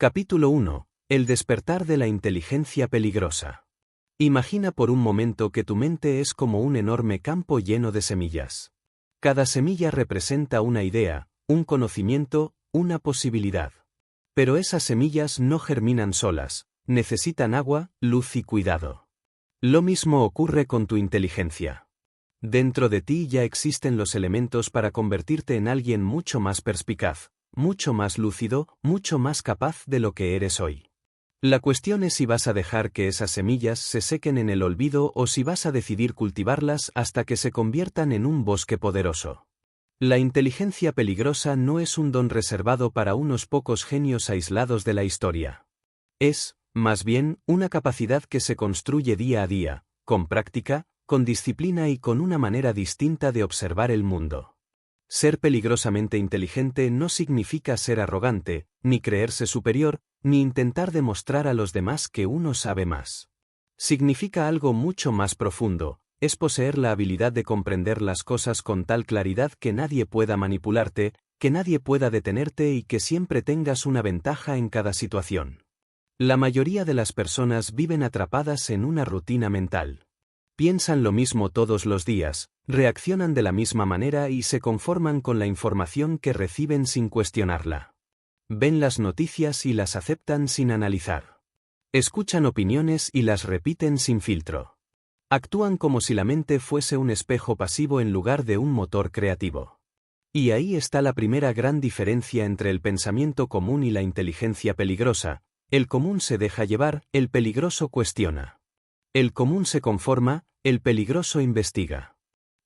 Capítulo 1. El despertar de la inteligencia peligrosa. Imagina por un momento que tu mente es como un enorme campo lleno de semillas. Cada semilla representa una idea, un conocimiento, una posibilidad. Pero esas semillas no germinan solas, necesitan agua, luz y cuidado. Lo mismo ocurre con tu inteligencia. Dentro de ti ya existen los elementos para convertirte en alguien mucho más perspicaz, mucho más lúcido, mucho más capaz de lo que eres hoy. La cuestión es si vas a dejar que esas semillas se sequen en el olvido o si vas a decidir cultivarlas hasta que se conviertan en un bosque poderoso. La inteligencia peligrosa no es un don reservado para unos pocos genios aislados de la historia. Es, más bien, una capacidad que se construye día a día, con práctica, con disciplina y con una manera distinta de observar el mundo. Ser peligrosamente inteligente no significa ser arrogante, ni creerse superior, ni intentar demostrar a los demás que uno sabe más. Significa algo mucho más profundo, es poseer la habilidad de comprender las cosas con tal claridad que nadie pueda manipularte, que nadie pueda detenerte y que siempre tengas una ventaja en cada situación. La mayoría de las personas viven atrapadas en una rutina mental. Piensan lo mismo todos los días, reaccionan de la misma manera y se conforman con la información que reciben sin cuestionarla. Ven las noticias y las aceptan sin analizar. Escuchan opiniones y las repiten sin filtro. Actúan como si la mente fuese un espejo pasivo en lugar de un motor creativo. Y ahí está la primera gran diferencia entre el pensamiento común y la inteligencia peligrosa. El común se deja llevar, el peligroso cuestiona. El común se conforma, el peligroso investiga.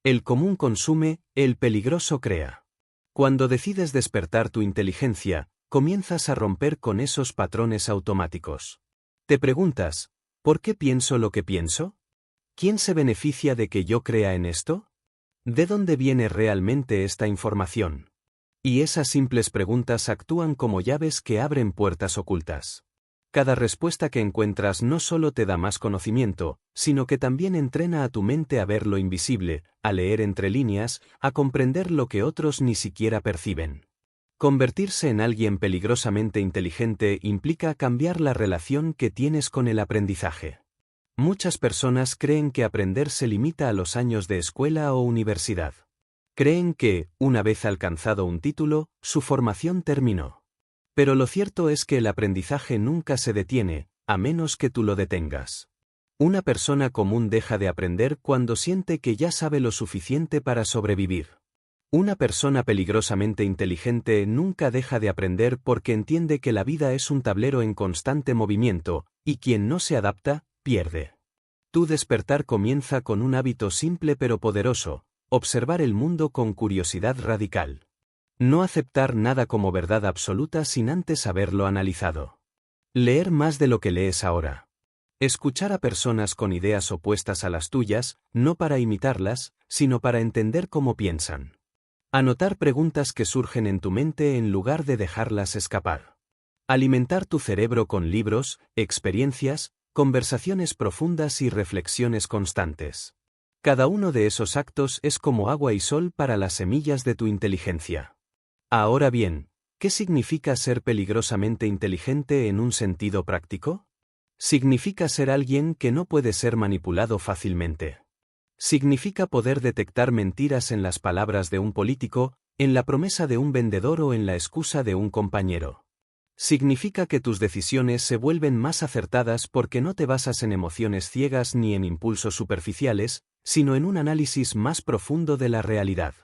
El común consume, el peligroso crea. Cuando decides despertar tu inteligencia, comienzas a romper con esos patrones automáticos. Te preguntas, ¿por qué pienso lo que pienso? ¿Quién se beneficia de que yo crea en esto? ¿De dónde viene realmente esta información? Y esas simples preguntas actúan como llaves que abren puertas ocultas. Cada respuesta que encuentras no solo te da más conocimiento, sino que también entrena a tu mente a ver lo invisible, a leer entre líneas, a comprender lo que otros ni siquiera perciben. Convertirse en alguien peligrosamente inteligente implica cambiar la relación que tienes con el aprendizaje. Muchas personas creen que aprender se limita a los años de escuela o universidad. Creen que, una vez alcanzado un título, su formación terminó. Pero lo cierto es que el aprendizaje nunca se detiene, a menos que tú lo detengas. Una persona común deja de aprender cuando siente que ya sabe lo suficiente para sobrevivir. Una persona peligrosamente inteligente nunca deja de aprender porque entiende que la vida es un tablero en constante movimiento, y quien no se adapta, pierde. Tu despertar comienza con un hábito simple pero poderoso: observar el mundo con curiosidad radical. No aceptar nada como verdad absoluta sin antes haberlo analizado. Leer más de lo que lees ahora. Escuchar a personas con ideas opuestas a las tuyas, no para imitarlas, sino para entender cómo piensan. Anotar preguntas que surgen en tu mente en lugar de dejarlas escapar. Alimentar tu cerebro con libros, experiencias, conversaciones profundas y reflexiones constantes. Cada uno de esos actos es como agua y sol para las semillas de tu inteligencia. Ahora bien, ¿qué significa ser peligrosamente inteligente en un sentido práctico? Significa ser alguien que no puede ser manipulado fácilmente. Significa poder detectar mentiras en las palabras de un político, en la promesa de un vendedor o en la excusa de un compañero. Significa que tus decisiones se vuelven más acertadas porque no te basas en emociones ciegas ni en impulsos superficiales, sino en un análisis más profundo de la realidad.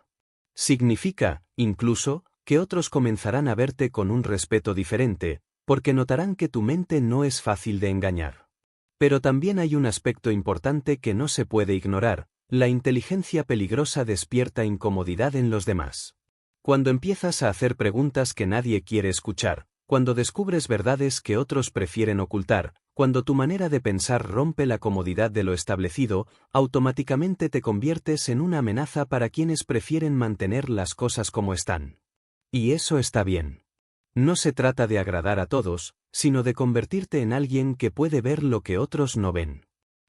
Significa, incluso, que otros comenzarán a verte con un respeto diferente, porque notarán que tu mente no es fácil de engañar. Pero también hay un aspecto importante que no se puede ignorar: la inteligencia peligrosa despierta incomodidad en los demás. Cuando empiezas a hacer preguntas que nadie quiere escuchar, cuando descubres verdades que otros prefieren ocultar, cuando tu manera de pensar rompe la comodidad de lo establecido, automáticamente te conviertes en una amenaza para quienes prefieren mantener las cosas como están. Y eso está bien. No se trata de agradar a todos, sino de convertirte en alguien que puede ver lo que otros no ven.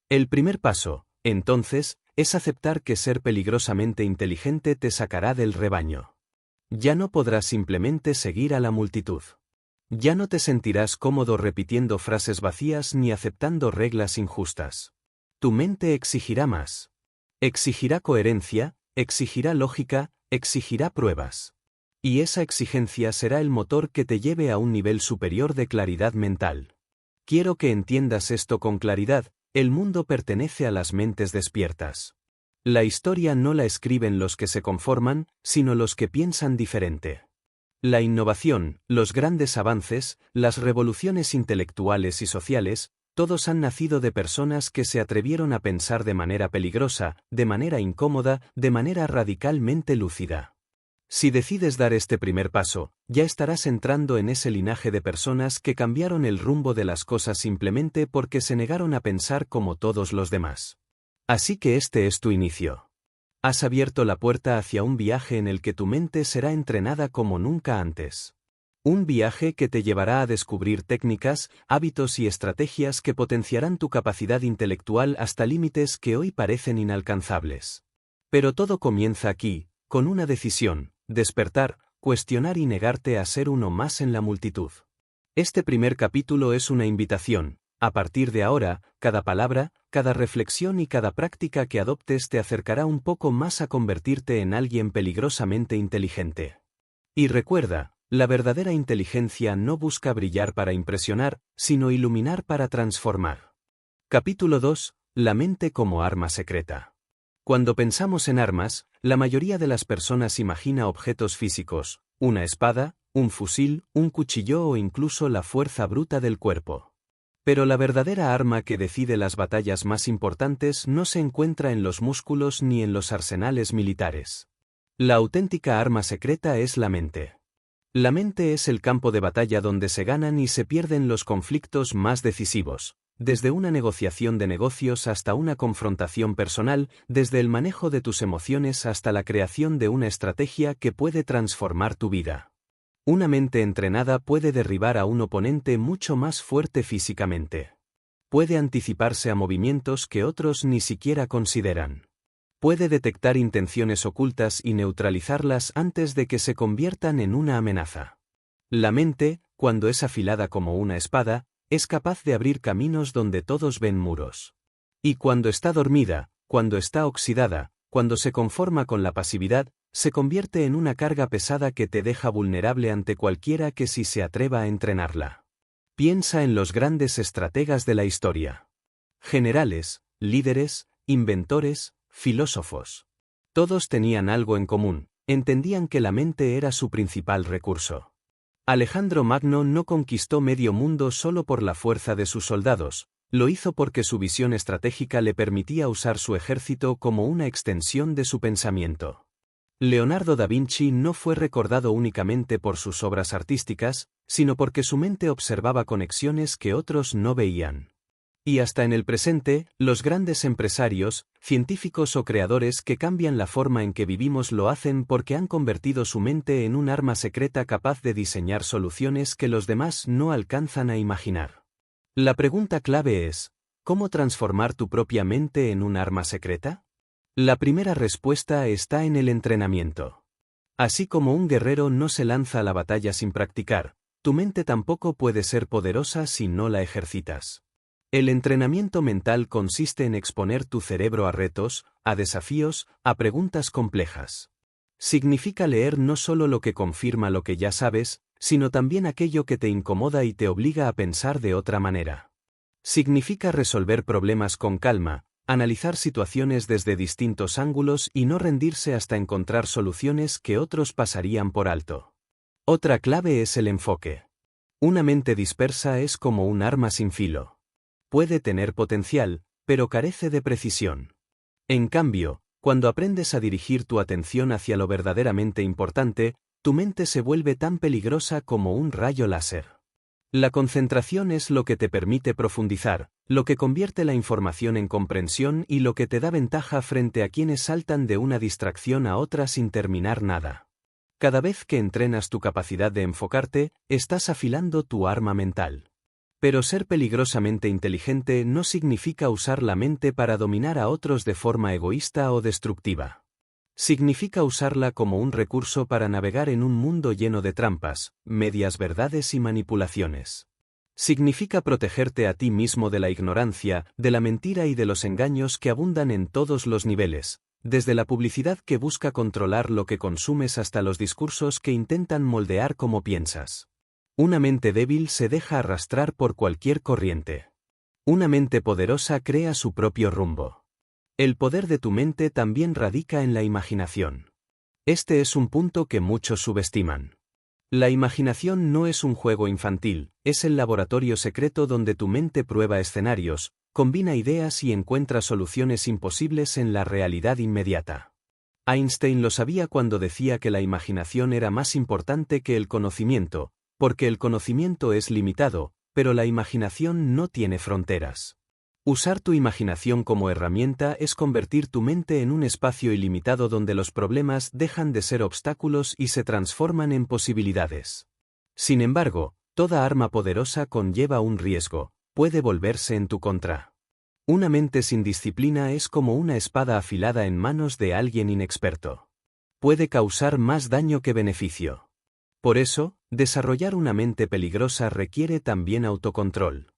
El primer paso, entonces, es aceptar que ser peligrosamente inteligente te sacará del rebaño. Ya no podrás simplemente seguir a la multitud. Ya no te sentirás cómodo repitiendo frases vacías ni aceptando reglas injustas. Tu mente exigirá más. Exigirá coherencia, exigirá lógica, exigirá pruebas. Y esa exigencia será el motor que te lleve a un nivel superior de claridad mental. Quiero que entiendas esto con claridad: el mundo pertenece a las mentes despiertas. La historia no la escriben los que se conforman, sino los que piensan diferente. La innovación, los grandes avances, las revoluciones intelectuales y sociales, todos han nacido de personas que se atrevieron a pensar de manera peligrosa, de manera incómoda, de manera radicalmente lúcida. Si decides dar este primer paso, ya estarás entrando en ese linaje de personas que cambiaron el rumbo de las cosas simplemente porque se negaron a pensar como todos los demás. Así que este es tu inicio. Has abierto la puerta hacia un viaje en el que tu mente será entrenada como nunca antes. Un viaje que te llevará a descubrir técnicas, hábitos y estrategias que potenciarán tu capacidad intelectual hasta límites que hoy parecen inalcanzables. Pero todo comienza aquí, con una decisión: despertar, cuestionar y negarte a ser uno más en la multitud. Este primer capítulo es una invitación. A partir de ahora, cada palabra, cada reflexión y cada práctica que adoptes te acercará un poco más a convertirte en alguien peligrosamente inteligente. Y recuerda, la verdadera inteligencia no busca brillar para impresionar, sino iluminar para transformar. Capítulo 2. La mente como arma secreta. Cuando pensamos en armas, la mayoría de las personas imagina objetos físicos: una espada, un fusil, un cuchillo o incluso la fuerza bruta del cuerpo. Pero la verdadera arma que decide las batallas más importantes no se encuentra en los músculos ni en los arsenales militares. La auténtica arma secreta es la mente. La mente es el campo de batalla donde se ganan y se pierden los conflictos más decisivos, desde una negociación de negocios hasta una confrontación personal, desde el manejo de tus emociones hasta la creación de una estrategia que puede transformar tu vida. Una mente entrenada puede derribar a un oponente mucho más fuerte físicamente. Puede anticiparse a movimientos que otros ni siquiera consideran. Puede detectar intenciones ocultas y neutralizarlas antes de que se conviertan en una amenaza. La mente, cuando es afilada como una espada, es capaz de abrir caminos donde todos ven muros. Y cuando está dormida, cuando está oxidada, cuando se conforma con la pasividad, se convierte en una carga pesada que te deja vulnerable ante cualquiera que sí se atreva a entrenarla. Piensa en los grandes estrategas de la historia. Generales, líderes, inventores, filósofos. Todos tenían algo en común: entendían que la mente era su principal recurso. Alejandro Magno no conquistó medio mundo solo por la fuerza de sus soldados, lo hizo porque su visión estratégica le permitía usar su ejército como una extensión de su pensamiento. Leonardo da Vinci no fue recordado únicamente por sus obras artísticas, sino porque su mente observaba conexiones que otros no veían. Y hasta en el presente, los grandes empresarios, científicos o creadores que cambian la forma en que vivimos lo hacen porque han convertido su mente en un arma secreta capaz de diseñar soluciones que los demás no alcanzan a imaginar. La pregunta clave es: ¿cómo transformar tu propia mente en un arma secreta? La primera respuesta está en el entrenamiento. Así como un guerrero no se lanza a la batalla sin practicar, tu mente tampoco puede ser poderosa si no la ejercitas. El entrenamiento mental consiste en exponer tu cerebro a retos, a desafíos, a preguntas complejas. Significa leer no solo lo que confirma lo que ya sabes, sino también aquello que te incomoda y te obliga a pensar de otra manera. Significa resolver problemas con calma, analizar situaciones desde distintos ángulos y no rendirse hasta encontrar soluciones que otros pasarían por alto. Otra clave es el enfoque. Una mente dispersa es como un arma sin filo. Puede tener potencial, pero carece de precisión. En cambio, cuando aprendes a dirigir tu atención hacia lo verdaderamente importante, tu mente se vuelve tan peligrosa como un rayo láser. La concentración es lo que te permite profundizar, lo que convierte la información en comprensión y lo que te da ventaja frente a quienes saltan de una distracción a otra sin terminar nada. Cada vez que entrenas tu capacidad de enfocarte, estás afilando tu arma mental. Pero ser peligrosamente inteligente no significa usar la mente para dominar a otros de forma egoísta o destructiva. Significa usarla como un recurso para navegar en un mundo lleno de trampas, medias verdades y manipulaciones. Significa protegerte a ti mismo de la ignorancia, de la mentira y de los engaños que abundan en todos los niveles, desde la publicidad que busca controlar lo que consumes hasta los discursos que intentan moldear cómo piensas. Una mente débil se deja arrastrar por cualquier corriente. Una mente poderosa crea su propio rumbo. El poder de tu mente también radica en la imaginación. Este es un punto que muchos subestiman. La imaginación no es un juego infantil, es el laboratorio secreto donde tu mente prueba escenarios, combina ideas y encuentra soluciones imposibles en la realidad inmediata. Einstein lo sabía cuando decía que la imaginación era más importante que el conocimiento, porque el conocimiento es limitado, pero la imaginación no tiene fronteras. Usar tu imaginación como herramienta es convertir tu mente en un espacio ilimitado donde los problemas dejan de ser obstáculos y se transforman en posibilidades. Sin embargo, toda arma poderosa conlleva un riesgo, puede volverse en tu contra. Una mente sin disciplina es como una espada afilada en manos de alguien inexperto. Puede causar más daño que beneficio. Por eso, desarrollar una mente peligrosa requiere también autocontrol.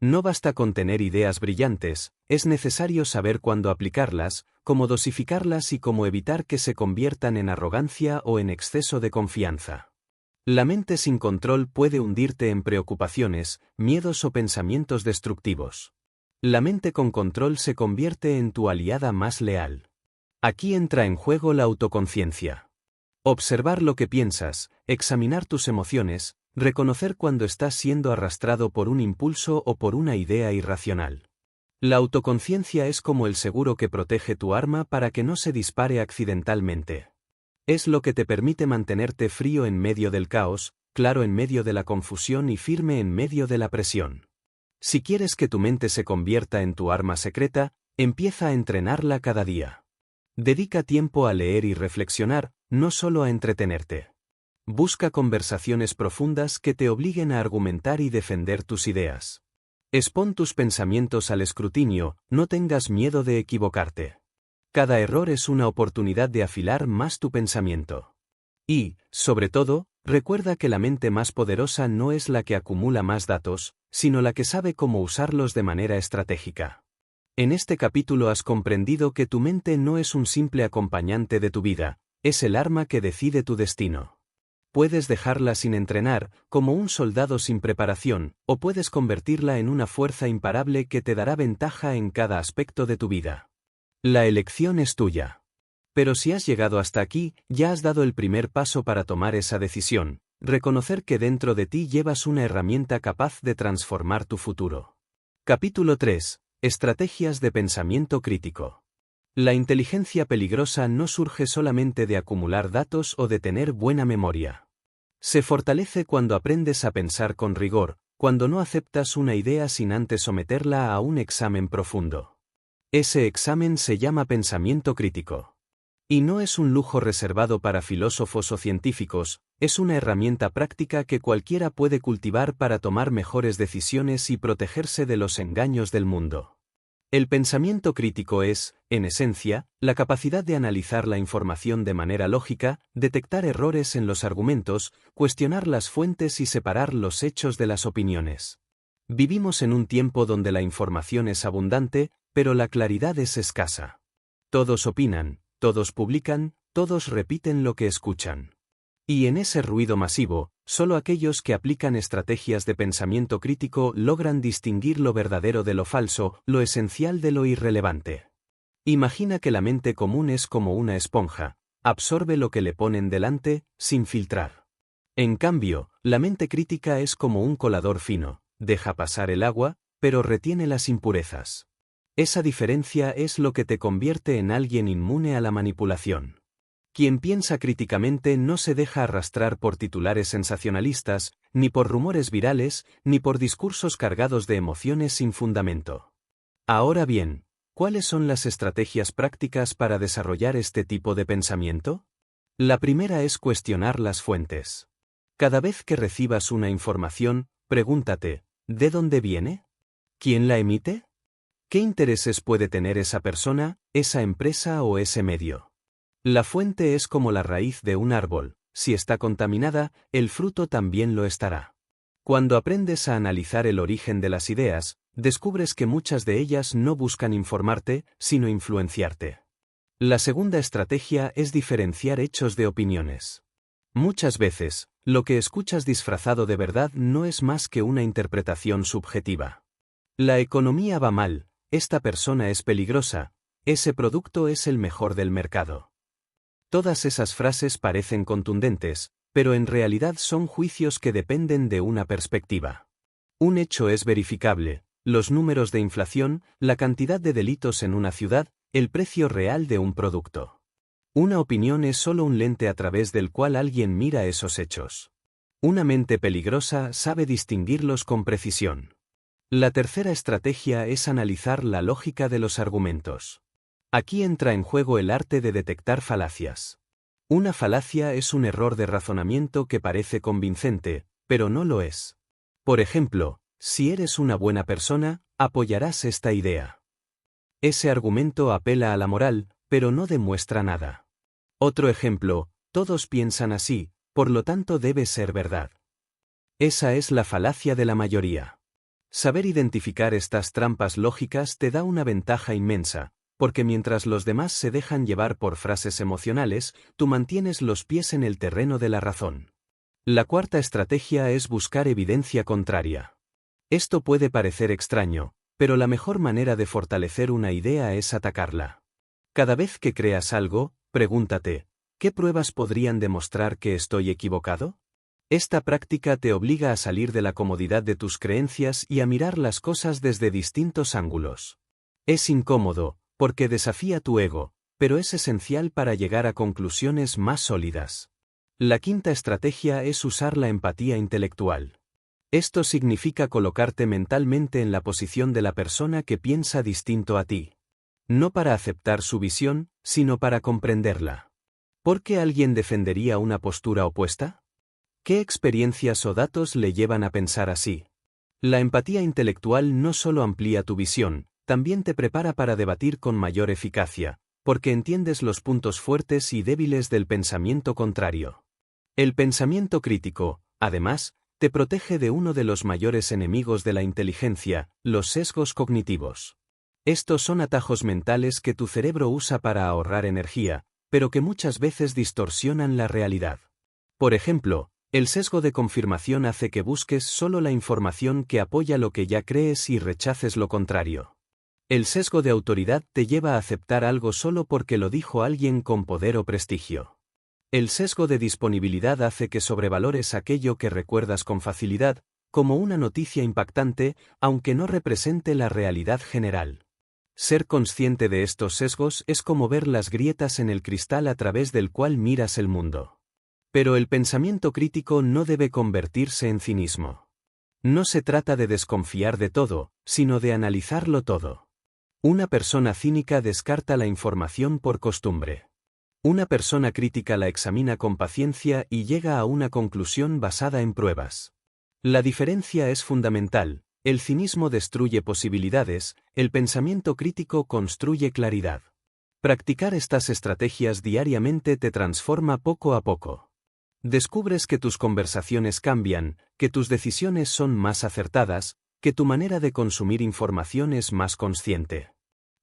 No basta con tener ideas brillantes, es necesario saber cuándo aplicarlas, cómo dosificarlas y cómo evitar que se conviertan en arrogancia o en exceso de confianza. La mente sin control puede hundirte en preocupaciones, miedos o pensamientos destructivos. La mente con control se convierte en tu aliada más leal. Aquí entra en juego la autoconciencia. Observar lo que piensas, examinar tus emociones, reconocer cuando estás siendo arrastrado por un impulso o por una idea irracional. La autoconciencia es como el seguro que protege tu arma para que no se dispare accidentalmente. Es lo que te permite mantenerte frío en medio del caos, claro en medio de la confusión y firme en medio de la presión. Si quieres que tu mente se convierta en tu arma secreta, empieza a entrenarla cada día. Dedica tiempo a leer y reflexionar, no solo a entretenerte. Busca conversaciones profundas que te obliguen a argumentar y defender tus ideas. Expón tus pensamientos al escrutinio, no tengas miedo de equivocarte. Cada error es una oportunidad de afilar más tu pensamiento. Y, sobre todo, recuerda que la mente más poderosa no es la que acumula más datos, sino la que sabe cómo usarlos de manera estratégica. En este capítulo has comprendido que tu mente no es un simple acompañante de tu vida, es el arma que decide tu destino. Puedes dejarla sin entrenar, como un soldado sin preparación, o puedes convertirla en una fuerza imparable que te dará ventaja en cada aspecto de tu vida. La elección es tuya. Pero si has llegado hasta aquí, ya has dado el primer paso para tomar esa decisión, reconocer que dentro de ti llevas una herramienta capaz de transformar tu futuro. Capítulo 3. Estrategias de pensamiento crítico. La inteligencia peligrosa no surge solamente de acumular datos o de tener buena memoria. Se fortalece cuando aprendes a pensar con rigor, cuando no aceptas una idea sin antes someterla a un examen profundo. Ese examen se llama pensamiento crítico. Y no es un lujo reservado para filósofos o científicos, es una herramienta práctica que cualquiera puede cultivar para tomar mejores decisiones y protegerse de los engaños del mundo. El pensamiento crítico es, en esencia, la capacidad de analizar la información de manera lógica, detectar errores en los argumentos, cuestionar las fuentes y separar los hechos de las opiniones. Vivimos en un tiempo donde la información es abundante, pero la claridad es escasa. Todos opinan, todos publican, todos repiten lo que escuchan. Y en ese ruido masivo, solo aquellos que aplican estrategias de pensamiento crítico logran distinguir lo verdadero de lo falso, lo esencial de lo irrelevante. Imagina que la mente común es como una esponja, absorbe lo que le ponen delante, sin filtrar. En cambio, la mente crítica es como un colador fino, deja pasar el agua, pero retiene las impurezas. Esa diferencia es lo que te convierte en alguien inmune a la manipulación. Quien piensa críticamente no se deja arrastrar por titulares sensacionalistas, ni por rumores virales, ni por discursos cargados de emociones sin fundamento. Ahora bien, ¿cuáles son las estrategias prácticas para desarrollar este tipo de pensamiento? La primera es cuestionar las fuentes. Cada vez que recibas una información, pregúntate, ¿de dónde viene? ¿Quién la emite? ¿Qué intereses puede tener esa persona, esa empresa o ese medio? La fuente es como la raíz de un árbol, si está contaminada, el fruto también lo estará. Cuando aprendes a analizar el origen de las ideas, descubres que muchas de ellas no buscan informarte, sino influenciarte. La segunda estrategia es diferenciar hechos de opiniones. Muchas veces, lo que escuchas disfrazado de verdad no es más que una interpretación subjetiva. La economía va mal, esta persona es peligrosa, ese producto es el mejor del mercado. Todas esas frases parecen contundentes, pero en realidad son juicios que dependen de una perspectiva. Un hecho es verificable: los números de inflación, la cantidad de delitos en una ciudad, el precio real de un producto. Una opinión es solo un lente a través del cual alguien mira esos hechos. Una mente peligrosa sabe distinguirlos con precisión. La tercera estrategia es analizar la lógica de los argumentos. Aquí entra en juego el arte de detectar falacias. Una falacia es un error de razonamiento que parece convincente, pero no lo es. Por ejemplo, si eres una buena persona, apoyarás esta idea. Ese argumento apela a la moral, pero no demuestra nada. Otro ejemplo: todos piensan así, por lo tanto debe ser verdad. Esa es la falacia de la mayoría. Saber identificar estas trampas lógicas te da una ventaja inmensa, porque mientras los demás se dejan llevar por frases emocionales, tú mantienes los pies en el terreno de la razón. La cuarta estrategia es buscar evidencia contraria. Esto puede parecer extraño, pero la mejor manera de fortalecer una idea es atacarla. Cada vez que creas algo, pregúntate: ¿qué pruebas podrían demostrar que estoy equivocado? Esta práctica te obliga a salir de la comodidad de tus creencias y a mirar las cosas desde distintos ángulos. Es incómodo, porque desafía tu ego, pero es esencial para llegar a conclusiones más sólidas. La quinta estrategia es usar la empatía intelectual. Esto significa colocarte mentalmente en la posición de la persona que piensa distinto a ti. No para aceptar su visión, sino para comprenderla. ¿Por qué alguien defendería una postura opuesta? ¿Qué experiencias o datos le llevan a pensar así? La empatía intelectual no solo amplía tu visión, también te prepara para debatir con mayor eficacia, porque entiendes los puntos fuertes y débiles del pensamiento contrario. El pensamiento crítico, además, te protege de uno de los mayores enemigos de la inteligencia: los sesgos cognitivos. Estos son atajos mentales que tu cerebro usa para ahorrar energía, pero que muchas veces distorsionan la realidad. Por ejemplo, el sesgo de confirmación hace que busques solo la información que apoya lo que ya crees y rechaces lo contrario. El sesgo de autoridad te lleva a aceptar algo solo porque lo dijo alguien con poder o prestigio. El sesgo de disponibilidad hace que sobrevalores aquello que recuerdas con facilidad, como una noticia impactante, aunque no represente la realidad general. Ser consciente de estos sesgos es como ver las grietas en el cristal a través del cual miras el mundo. Pero el pensamiento crítico no debe convertirse en cinismo. No se trata de desconfiar de todo, sino de analizarlo todo. Una persona cínica descarta la información por costumbre. Una persona crítica la examina con paciencia y llega a una conclusión basada en pruebas. La diferencia es fundamental: el cinismo destruye posibilidades, el pensamiento crítico construye claridad. Practicar estas estrategias diariamente te transforma poco a poco. Descubres que tus conversaciones cambian, que tus decisiones son más acertadas, que tu manera de consumir información es más consciente.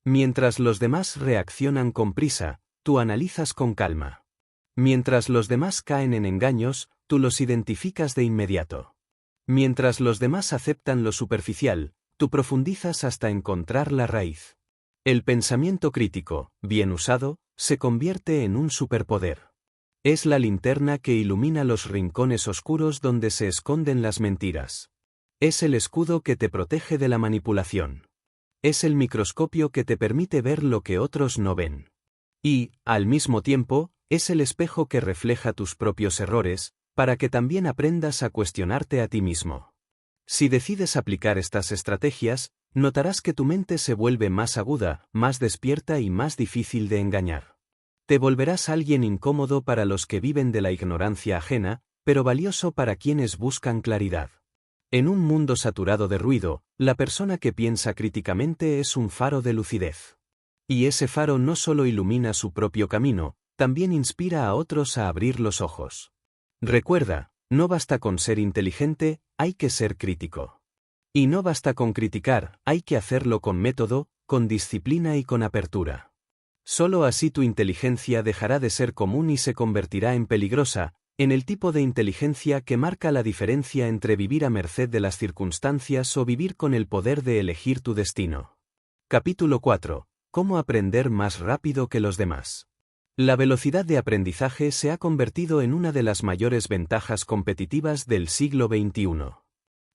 Mientras los demás reaccionan con prisa, tú analizas con calma. Mientras los demás caen en engaños, tú los identificas de inmediato. Mientras los demás aceptan lo superficial, tú profundizas hasta encontrar la raíz. El pensamiento crítico, bien usado, se convierte en un superpoder. Es la linterna que ilumina los rincones oscuros donde se esconden las mentiras. Es el escudo que te protege de la manipulación. Es el microscopio que te permite ver lo que otros no ven. Y, al mismo tiempo, es el espejo que refleja tus propios errores, para que también aprendas a cuestionarte a ti mismo. Si decides aplicar estas estrategias, notarás que tu mente se vuelve más aguda, más despierta y más difícil de engañar. Te volverás alguien incómodo para los que viven de la ignorancia ajena, pero valioso para quienes buscan claridad. En un mundo saturado de ruido, la persona que piensa críticamente es un faro de lucidez. Y ese faro no solo ilumina su propio camino, también inspira a otros a abrir los ojos. Recuerda, no basta con ser inteligente, hay que ser crítico. Y no basta con criticar, hay que hacerlo con método, con disciplina y con apertura. Solo así tu inteligencia dejará de ser común y se convertirá en peligrosa, en el tipo de inteligencia que marca la diferencia entre vivir a merced de las circunstancias o vivir con el poder de elegir tu destino. Capítulo 4. ¿Cómo aprender más rápido que los demás? La velocidad de aprendizaje se ha convertido en una de las mayores ventajas competitivas del siglo XXI.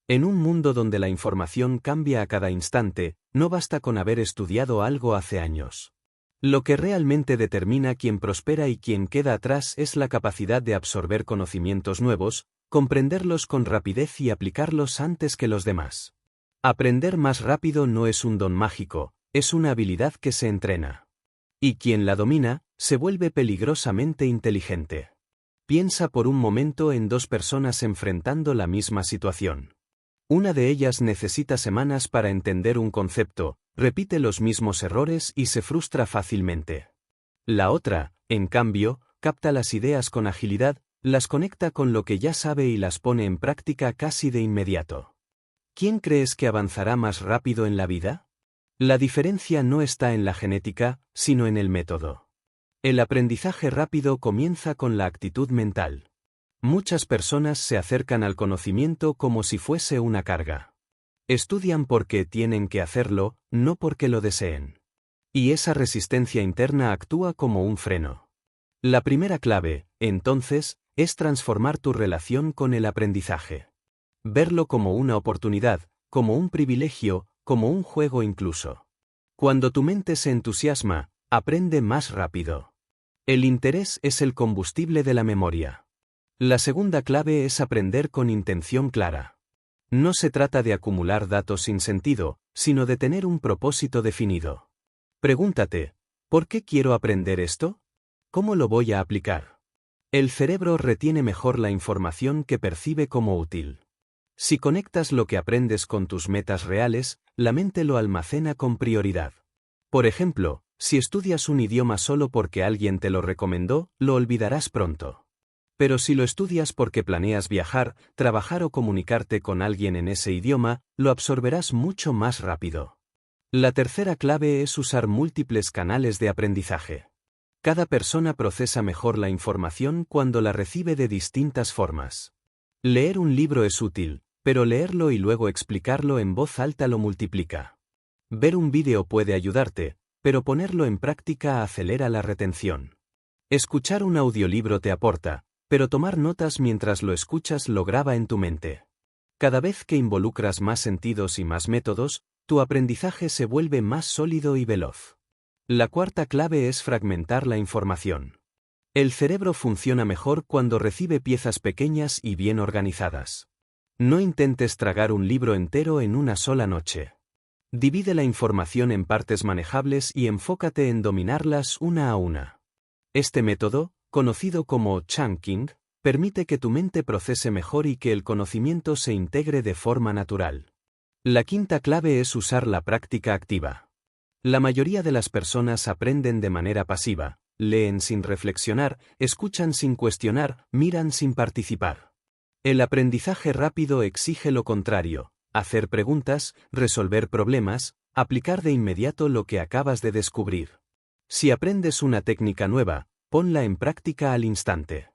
En un mundo donde la información cambia a cada instante, no basta con haber estudiado algo hace años. Lo que realmente determina quién prospera y quién queda atrás es la capacidad de absorber conocimientos nuevos, comprenderlos con rapidez y aplicarlos antes que los demás. Aprender más rápido no es un don mágico, es una habilidad que se entrena. Y quien la domina, se vuelve peligrosamente inteligente. Piensa por un momento en dos personas enfrentando la misma situación. Una de ellas necesita semanas para entender un concepto, repite los mismos errores y se frustra fácilmente. La otra, en cambio, capta las ideas con agilidad, las conecta con lo que ya sabe y las pone en práctica casi de inmediato. ¿Quién crees que avanzará más rápido en la vida? La diferencia no está en la genética, sino en el método. El aprendizaje rápido comienza con la actitud mental. Muchas personas se acercan al conocimiento como si fuese una carga. Estudian porque tienen que hacerlo, no porque lo deseen. Y esa resistencia interna actúa como un freno. La primera clave, entonces, es transformar tu relación con el aprendizaje. Verlo como una oportunidad, como un privilegio, como un juego incluso. Cuando tu mente se entusiasma, aprende más rápido. El interés es el combustible de la memoria. La segunda clave es aprender con intención clara. No se trata de acumular datos sin sentido, sino de tener un propósito definido. Pregúntate, ¿por qué quiero aprender esto? ¿Cómo lo voy a aplicar? El cerebro retiene mejor la información que percibe como útil. Si conectas lo que aprendes con tus metas reales, la mente lo almacena con prioridad. Por ejemplo, si estudias un idioma solo porque alguien te lo recomendó, lo olvidarás pronto. Pero si lo estudias porque planeas viajar, trabajar o comunicarte con alguien en ese idioma, lo absorberás mucho más rápido. La tercera clave es usar múltiples canales de aprendizaje. Cada persona procesa mejor la información cuando la recibe de distintas formas. Leer un libro es útil, pero leerlo y luego explicarlo en voz alta lo multiplica. Ver un vídeo puede ayudarte, pero ponerlo en práctica acelera la retención. Escuchar un audiolibro te aporta, pero tomar notas mientras lo escuchas lo graba en tu mente. Cada vez que involucras más sentidos y más métodos, tu aprendizaje se vuelve más sólido y veloz. La cuarta clave es fragmentar la información. El cerebro funciona mejor cuando recibe piezas pequeñas y bien organizadas. No intentes tragar un libro entero en una sola noche. Divide la información en partes manejables y enfócate en dominarlas una a una. Este método, conocido como chunking, permite que tu mente procese mejor y que el conocimiento se integre de forma natural. La quinta clave es usar la práctica activa. La mayoría de las personas aprenden de manera pasiva, leen sin reflexionar, escuchan sin cuestionar, miran sin participar. El aprendizaje rápido exige lo contrario, hacer preguntas, resolver problemas, aplicar de inmediato lo que acabas de descubrir. Si aprendes una técnica nueva, ponla en práctica al instante.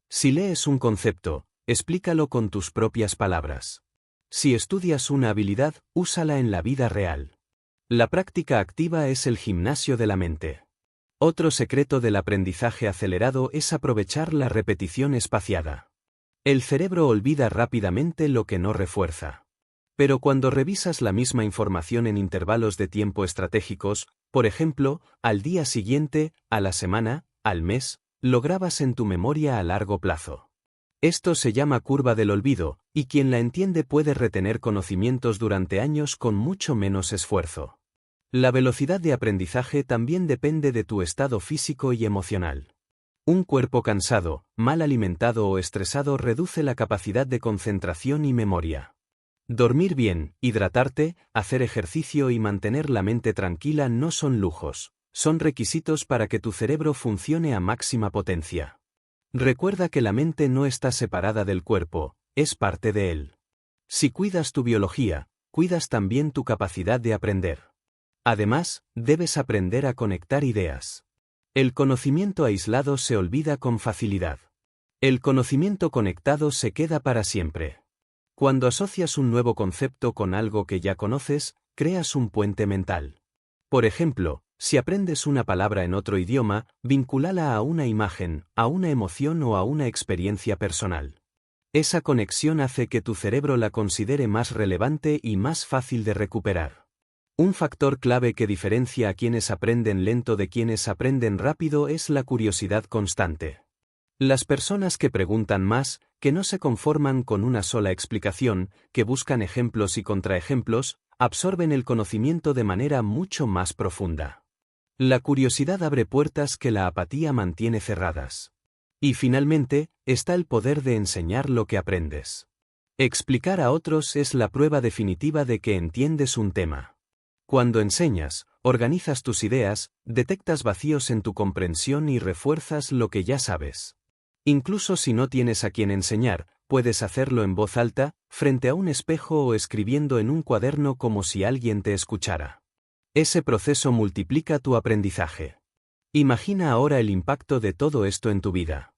Si lees un concepto, explícalo con tus propias palabras. Si estudias una habilidad, úsala en la vida real. La práctica activa es el gimnasio de la mente. Otro secreto del aprendizaje acelerado es aprovechar la repetición espaciada. El cerebro olvida rápidamente lo que no refuerza. Pero cuando revisas la misma información en intervalos de tiempo estratégicos, por ejemplo, al día siguiente, a la semana, al mes, lo grabas en tu memoria a largo plazo. Esto se llama curva del olvido, y quien la entiende puede retener conocimientos durante años con mucho menos esfuerzo. La velocidad de aprendizaje también depende de tu estado físico y emocional. Un cuerpo cansado, mal alimentado o estresado reduce la capacidad de concentración y memoria. Dormir bien, hidratarte, hacer ejercicio y mantener la mente tranquila no son lujos, Son requisitos para que tu cerebro funcione a máxima potencia. Recuerda que la mente no está separada del cuerpo, es parte de él. Si cuidas tu biología, cuidas también tu capacidad de aprender. Además, debes aprender a conectar ideas. El conocimiento aislado se olvida con facilidad. El conocimiento conectado se queda para siempre. Cuando asocias un nuevo concepto con algo que ya conoces, creas un puente mental. Por ejemplo, si aprendes una palabra en otro idioma, vincúlala a una imagen, a una emoción o a una experiencia personal. Esa conexión hace que tu cerebro la considere más relevante y más fácil de recuperar. Un factor clave que diferencia a quienes aprenden lento de quienes aprenden rápido es la curiosidad constante. Las personas que preguntan más, que no se conforman con una sola explicación, que buscan ejemplos y contraejemplos, absorben el conocimiento de manera mucho más profunda. La curiosidad abre puertas que la apatía mantiene cerradas. Y finalmente, está el poder de enseñar lo que aprendes. Explicar a otros es la prueba definitiva de que entiendes un tema. Cuando enseñas, organizas tus ideas, detectas vacíos en tu comprensión y refuerzas lo que ya sabes. Incluso si no tienes a quien enseñar, puedes hacerlo en voz alta, frente a un espejo o escribiendo en un cuaderno como si alguien te escuchara. Ese proceso multiplica tu aprendizaje. Imagina ahora el impacto de todo esto en tu vida.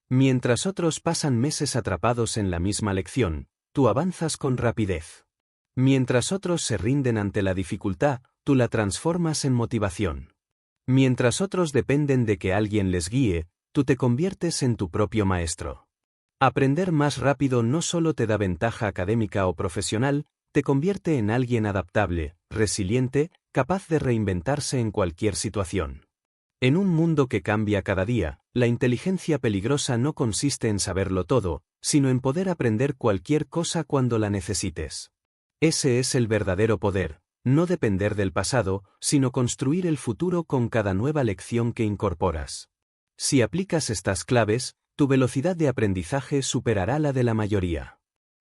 Mientras otros pasan meses atrapados en la misma lección, tú avanzas con rapidez. Mientras otros se rinden ante la dificultad, tú la transformas en motivación. Mientras otros dependen de que alguien les guíe, tú te conviertes en tu propio maestro. Aprender más rápido no solo te da ventaja académica o profesional, te convierte en alguien adaptable, resiliente, capaz de reinventarse en cualquier situación. En un mundo que cambia cada día, la inteligencia peligrosa no consiste en saberlo todo, sino en poder aprender cualquier cosa cuando la necesites. Ese es el verdadero poder, no depender del pasado, sino construir el futuro con cada nueva lección que incorporas. Si aplicas estas claves, tu velocidad de aprendizaje superará la de la mayoría.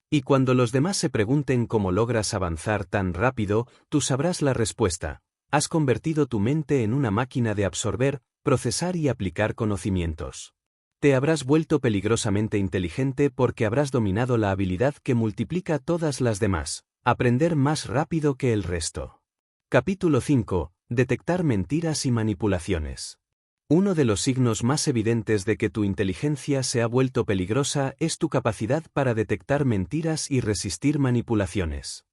Y cuando los demás se pregunten cómo logras avanzar tan rápido, tú sabrás la respuesta. Has convertido tu mente en una máquina de absorber, procesar y aplicar conocimientos. Te habrás vuelto peligrosamente inteligente porque habrás dominado la habilidad que multiplica todas las demás, aprender más rápido que el resto. Capítulo 5. Detectar mentiras y manipulaciones. Uno de los signos más evidentes de que tu inteligencia se ha vuelto peligrosa es tu capacidad para detectar mentiras y resistir manipulaciones.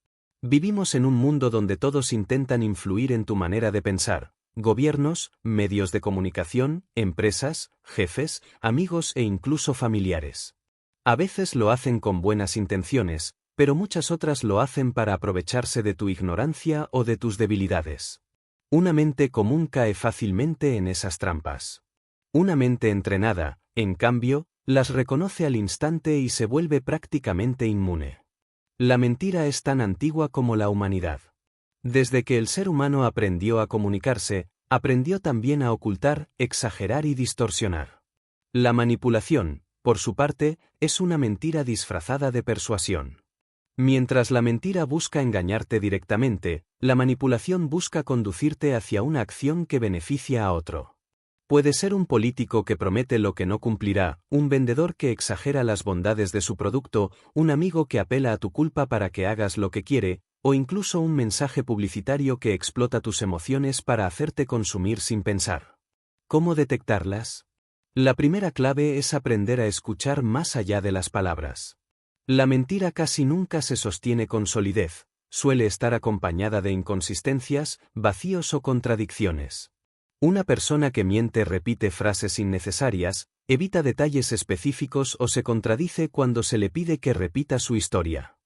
Vivimos en un mundo donde todos intentan influir en tu manera de pensar: gobiernos, medios de comunicación, empresas, jefes, amigos e incluso familiares. A veces lo hacen con buenas intenciones, pero muchas otras lo hacen para aprovecharse de tu ignorancia o de tus debilidades. Una mente común cae fácilmente en esas trampas. Una mente entrenada, en cambio, las reconoce al instante y se vuelve prácticamente inmune. La mentira es tan antigua como la humanidad. Desde que el ser humano aprendió a comunicarse, aprendió también a ocultar, exagerar y distorsionar. La manipulación, por su parte, es una mentira disfrazada de persuasión. Mientras la mentira busca engañarte directamente, la manipulación busca conducirte hacia una acción que beneficia a otro. Puede ser un político que promete lo que no cumplirá, un vendedor que exagera las bondades de su producto, un amigo que apela a tu culpa para que hagas lo que quiere, o incluso un mensaje publicitario que explota tus emociones para hacerte consumir sin pensar. ¿Cómo detectarlas? La primera clave es aprender a escuchar más allá de las palabras. La mentira casi nunca se sostiene con solidez, suele estar acompañada de inconsistencias, vacíos o contradicciones. Una persona que miente repite frases innecesarias, evita detalles específicos o se contradice cuando se le pide que repita su historia.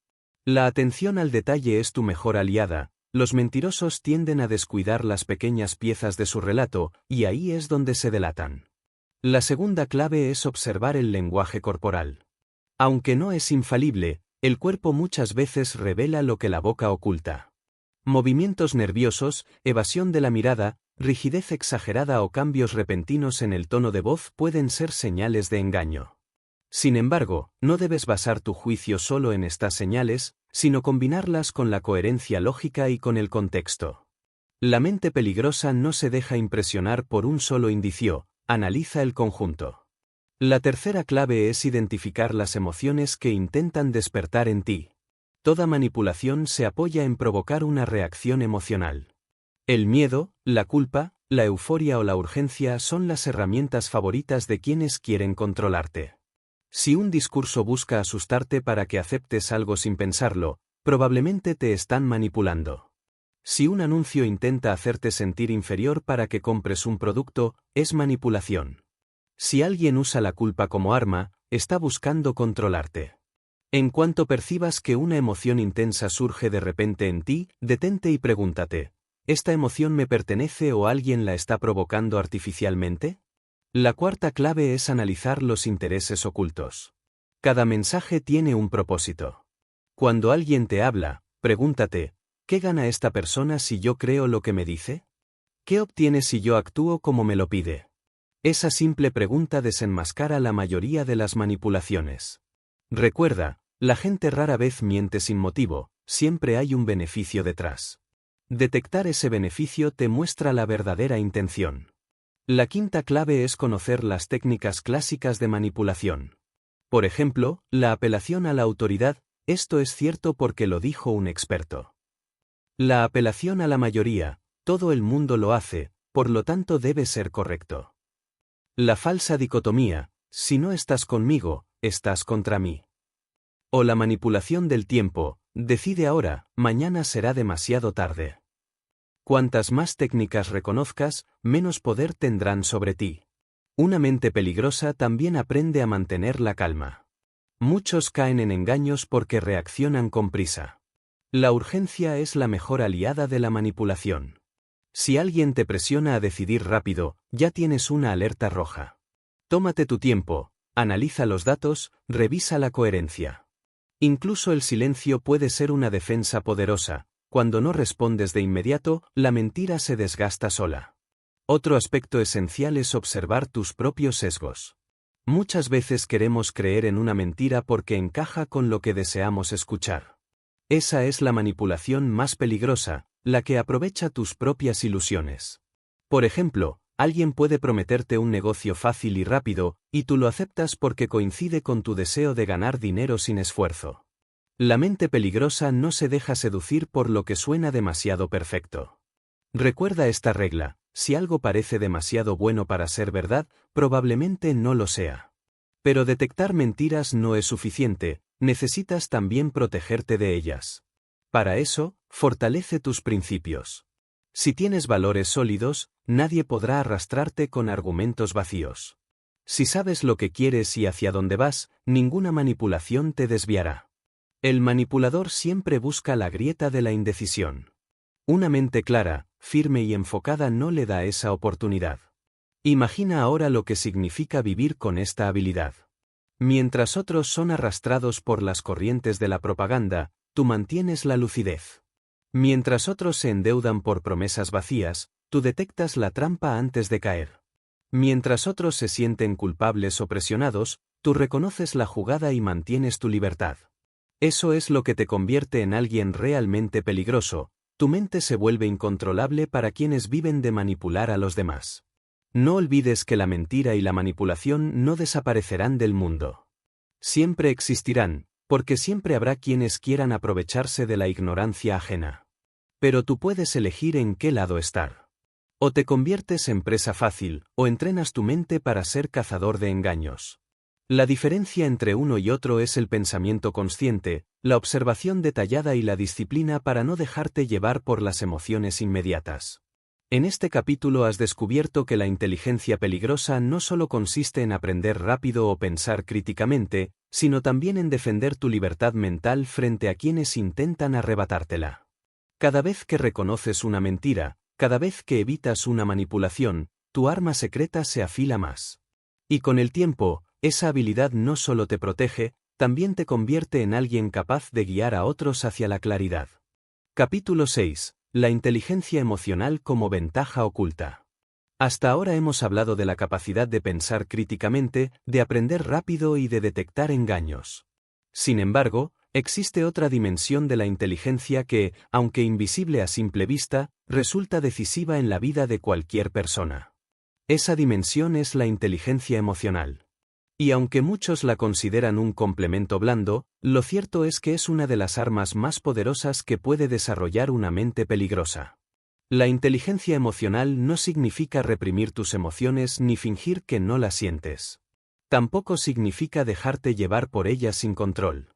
La atención al detalle es tu mejor aliada. Los mentirosos tienden a descuidar las pequeñas piezas de su relato, y ahí es donde se delatan. La segunda clave es observar el lenguaje corporal. Aunque no es infalible, el cuerpo muchas veces revela lo que la boca oculta. Movimientos nerviosos, evasión de la mirada, rigidez exagerada o cambios repentinos en el tono de voz pueden ser señales de engaño. Sin embargo, no debes basar tu juicio solo en estas señales, sino combinarlas con la coherencia lógica y con el contexto. La mente peligrosa no se deja impresionar por un solo indicio, analiza el conjunto. La tercera clave es identificar las emociones que intentan despertar en ti. Toda manipulación se apoya en provocar una reacción emocional. El miedo, la culpa, la euforia o la urgencia son las herramientas favoritas de quienes quieren controlarte. Si un discurso busca asustarte para que aceptes algo sin pensarlo, probablemente te están manipulando. Si un anuncio intenta hacerte sentir inferior para que compres un producto, es manipulación. Si alguien usa la culpa como arma, está buscando controlarte. En cuanto percibas que una emoción intensa surge de repente en ti, detente y pregúntate, ¿esta emoción me pertenece o alguien la está provocando artificialmente? La cuarta clave es analizar los intereses ocultos. Cada mensaje tiene un propósito. Cuando alguien te habla, pregúntate, ¿qué gana esta persona si yo creo lo que me dice? ¿Qué obtiene si yo actúo como me lo pide? Esa simple pregunta desenmascara la mayoría de las manipulaciones. Recuerda, la gente rara vez miente sin motivo, siempre hay un beneficio detrás. Detectar ese beneficio te muestra la verdadera intención. La quinta clave es conocer las técnicas clásicas de manipulación. Por ejemplo, la apelación a la autoridad, esto es cierto porque lo dijo un experto. La apelación a la mayoría, todo el mundo lo hace, por lo tanto debe ser correcto. La falsa dicotomía, si no estás conmigo, estás contra mí. O la manipulación del tiempo, decide ahora, mañana será demasiado tarde. Cuantas más técnicas reconozcas, menos poder tendrán sobre ti. Una mente peligrosa también aprende a mantener la calma. Muchos caen en engaños porque reaccionan con prisa. La urgencia es la mejor aliada de la manipulación. Si alguien te presiona a decidir rápido, ya tienes una alerta roja. Tómate tu tiempo, analiza los datos, revisa la coherencia. Incluso el silencio puede ser una defensa poderosa. Cuando no respondes de inmediato, la mentira se desgasta sola. Otro aspecto esencial es observar tus propios sesgos. Muchas veces queremos creer en una mentira porque encaja con lo que deseamos escuchar. Esa es la manipulación más peligrosa, la que aprovecha tus propias ilusiones. Por ejemplo, alguien puede prometerte un negocio fácil y rápido, y tú lo aceptas porque coincide con tu deseo de ganar dinero sin esfuerzo. La mente peligrosa no se deja seducir por lo que suena demasiado perfecto. Recuerda esta regla, si algo parece demasiado bueno para ser verdad, probablemente no lo sea. Pero detectar mentiras no es suficiente, necesitas también protegerte de ellas. Para eso, fortalece tus principios. Si tienes valores sólidos, nadie podrá arrastrarte con argumentos vacíos. Si sabes lo que quieres y hacia dónde vas, ninguna manipulación te desviará. El manipulador siempre busca la grieta de la indecisión. Una mente clara, firme y enfocada no le da esa oportunidad. Imagina ahora lo que significa vivir con esta habilidad. Mientras otros son arrastrados por las corrientes de la propaganda, tú mantienes la lucidez. Mientras otros se endeudan por promesas vacías, tú detectas la trampa antes de caer. Mientras otros se sienten culpables o presionados, tú reconoces la jugada y mantienes tu libertad. Eso es lo que te convierte en alguien realmente peligroso. Tu mente se vuelve incontrolable para quienes viven de manipular a los demás. No olvides que la mentira y la manipulación no desaparecerán del mundo. Siempre existirán, porque siempre habrá quienes quieran aprovecharse de la ignorancia ajena. Pero tú puedes elegir en qué lado estar. O te conviertes en presa fácil, o entrenas tu mente para ser cazador de engaños. La diferencia entre uno y otro es el pensamiento consciente, la observación detallada y la disciplina para no dejarte llevar por las emociones inmediatas. En este capítulo has descubierto que la inteligencia peligrosa no solo consiste en aprender rápido o pensar críticamente, sino también en defender tu libertad mental frente a quienes intentan arrebatártela. Cada vez que reconoces una mentira, cada vez que evitas una manipulación, tu arma secreta se afila más. Y con el tiempo, esa habilidad no solo te protege, también te convierte en alguien capaz de guiar a otros hacia la claridad. Capítulo 6. La inteligencia emocional como ventaja oculta. Hasta ahora hemos hablado de la capacidad de pensar críticamente, de aprender rápido y de detectar engaños. Sin embargo, Existe otra dimensión de la inteligencia que, aunque invisible a simple vista, resulta decisiva en la vida de cualquier persona. Esa dimensión es la inteligencia emocional. Y aunque muchos la consideran un complemento blando, lo cierto es que es una de las armas más poderosas que puede desarrollar una mente peligrosa. La inteligencia emocional no significa reprimir tus emociones ni fingir que no las sientes. Tampoco significa dejarte llevar por ellas sin control.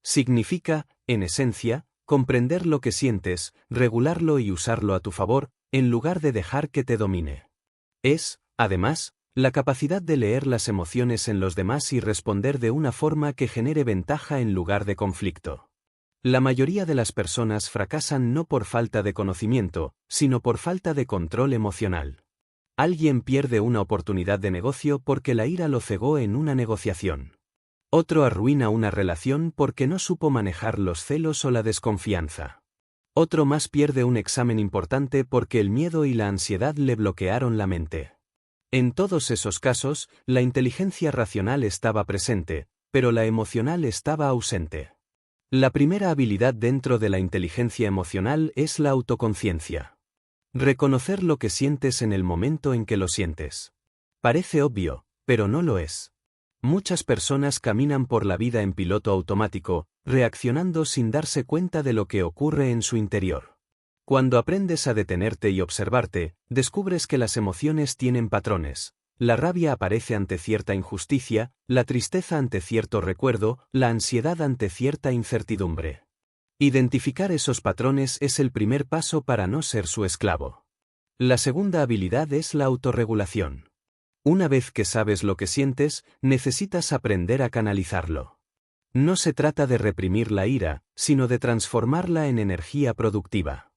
Significa, en esencia, comprender lo que sientes, regularlo y usarlo a tu favor, en lugar de dejar que te domine. Es, además, la capacidad de leer las emociones en los demás y responder de una forma que genere ventaja en lugar de conflicto. La mayoría de las personas fracasan no por falta de conocimiento, sino por falta de control emocional. Alguien pierde una oportunidad de negocio porque la ira lo cegó en una negociación. Otro arruina una relación porque no supo manejar los celos o la desconfianza. Otro más pierde un examen importante porque el miedo y la ansiedad le bloquearon la mente. En todos esos casos, la inteligencia racional estaba presente, pero la emocional estaba ausente. La primera habilidad dentro de la inteligencia emocional es la autoconciencia. Reconocer lo que sientes en el momento en que lo sientes. Parece obvio, pero no lo es. Muchas personas caminan por la vida en piloto automático, reaccionando sin darse cuenta de lo que ocurre en su interior. Cuando aprendes a detenerte y observarte, descubres que las emociones tienen patrones. La rabia aparece ante cierta injusticia, la tristeza ante cierto recuerdo, la ansiedad ante cierta incertidumbre. Identificar esos patrones es el primer paso para no ser su esclavo. La segunda habilidad es la autorregulación. Una vez que sabes lo que sientes, necesitas aprender a canalizarlo. No se trata de reprimir la ira, sino de transformarla en energía productiva.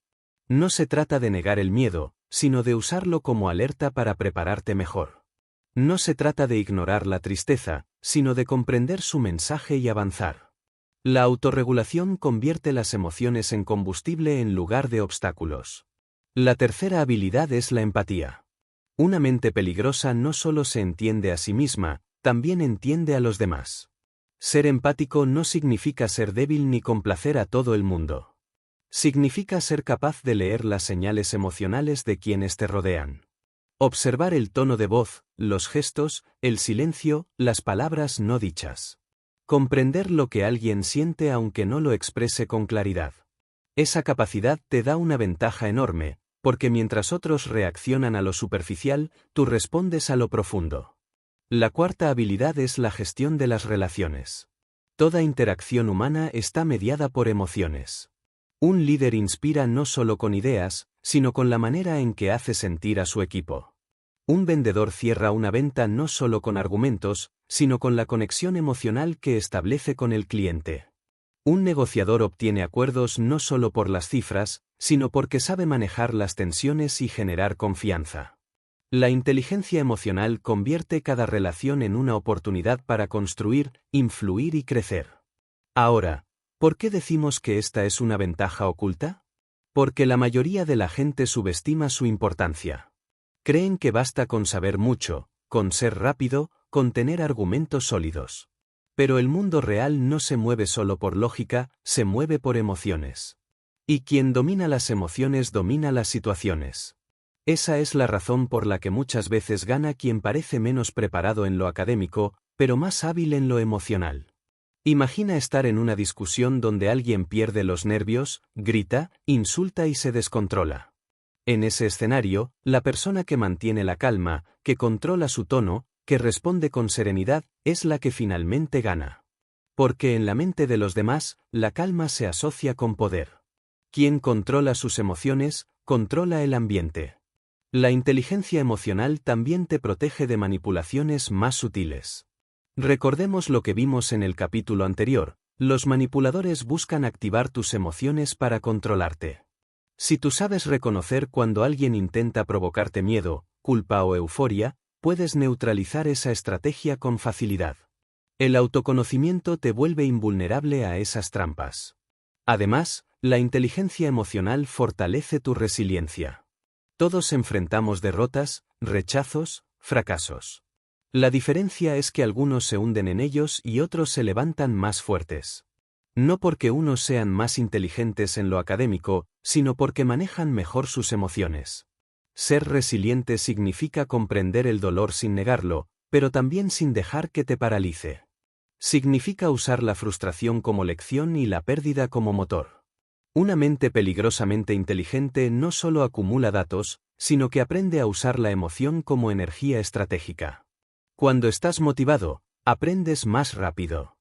No se trata de negar el miedo, sino de usarlo como alerta para prepararte mejor. No se trata de ignorar la tristeza, sino de comprender su mensaje y avanzar. La autorregulación convierte las emociones en combustible en lugar de obstáculos. La tercera habilidad es la empatía. Una mente peligrosa no solo se entiende a sí misma, también entiende a los demás. Ser empático no significa ser débil ni complacer a todo el mundo. Significa ser capaz de leer las señales emocionales de quienes te rodean. Observar el tono de voz, los gestos, el silencio, las palabras no dichas. Comprender lo que alguien siente aunque no lo exprese con claridad. Esa capacidad te da una ventaja enorme, porque mientras otros reaccionan a lo superficial, tú respondes a lo profundo. La cuarta habilidad es la gestión de las relaciones. Toda interacción humana está mediada por emociones. Un líder inspira no solo con ideas, sino con la manera en que hace sentir a su equipo. Un vendedor cierra una venta no solo con argumentos, sino con la conexión emocional que establece con el cliente. Un negociador obtiene acuerdos no solo por las cifras, sino porque sabe manejar las tensiones y generar confianza. La inteligencia emocional convierte cada relación en una oportunidad para construir, influir y crecer. Ahora, ¿por qué decimos que esta es una ventaja oculta? Porque la mayoría de la gente subestima su importancia. Creen que basta con saber mucho, con ser rápido, con tener argumentos sólidos. Pero el mundo real no se mueve solo por lógica, se mueve por emociones. Y quien domina las emociones domina las situaciones. Esa es la razón por la que muchas veces gana quien parece menos preparado en lo académico, pero más hábil en lo emocional. Imagina estar en una discusión donde alguien pierde los nervios, grita, insulta y se descontrola. En ese escenario, la persona que mantiene la calma, que controla su tono, que responde con serenidad, es la que finalmente gana. Porque en la mente de los demás, la calma se asocia con poder. Quien controla sus emociones, controla el ambiente. La inteligencia emocional también te protege de manipulaciones más sutiles. Recordemos lo que vimos en el capítulo anterior, los manipuladores buscan activar tus emociones para controlarte. Si tú sabes reconocer cuando alguien intenta provocarte miedo, culpa o euforia, puedes neutralizar esa estrategia con facilidad. El autoconocimiento te vuelve invulnerable a esas trampas. Además, la inteligencia emocional fortalece tu resiliencia. Todos enfrentamos derrotas, rechazos, fracasos. La diferencia es que algunos se hunden en ellos y otros se levantan más fuertes. No porque unos sean más inteligentes en lo académico, sino porque manejan mejor sus emociones. Ser resiliente significa comprender el dolor sin negarlo, pero también sin dejar que te paralice. Significa usar la frustración como lección y la pérdida como motor. Una mente peligrosamente inteligente no solo acumula datos, sino que aprende a usar la emoción como energía estratégica. Cuando estás motivado, aprendes más rápido.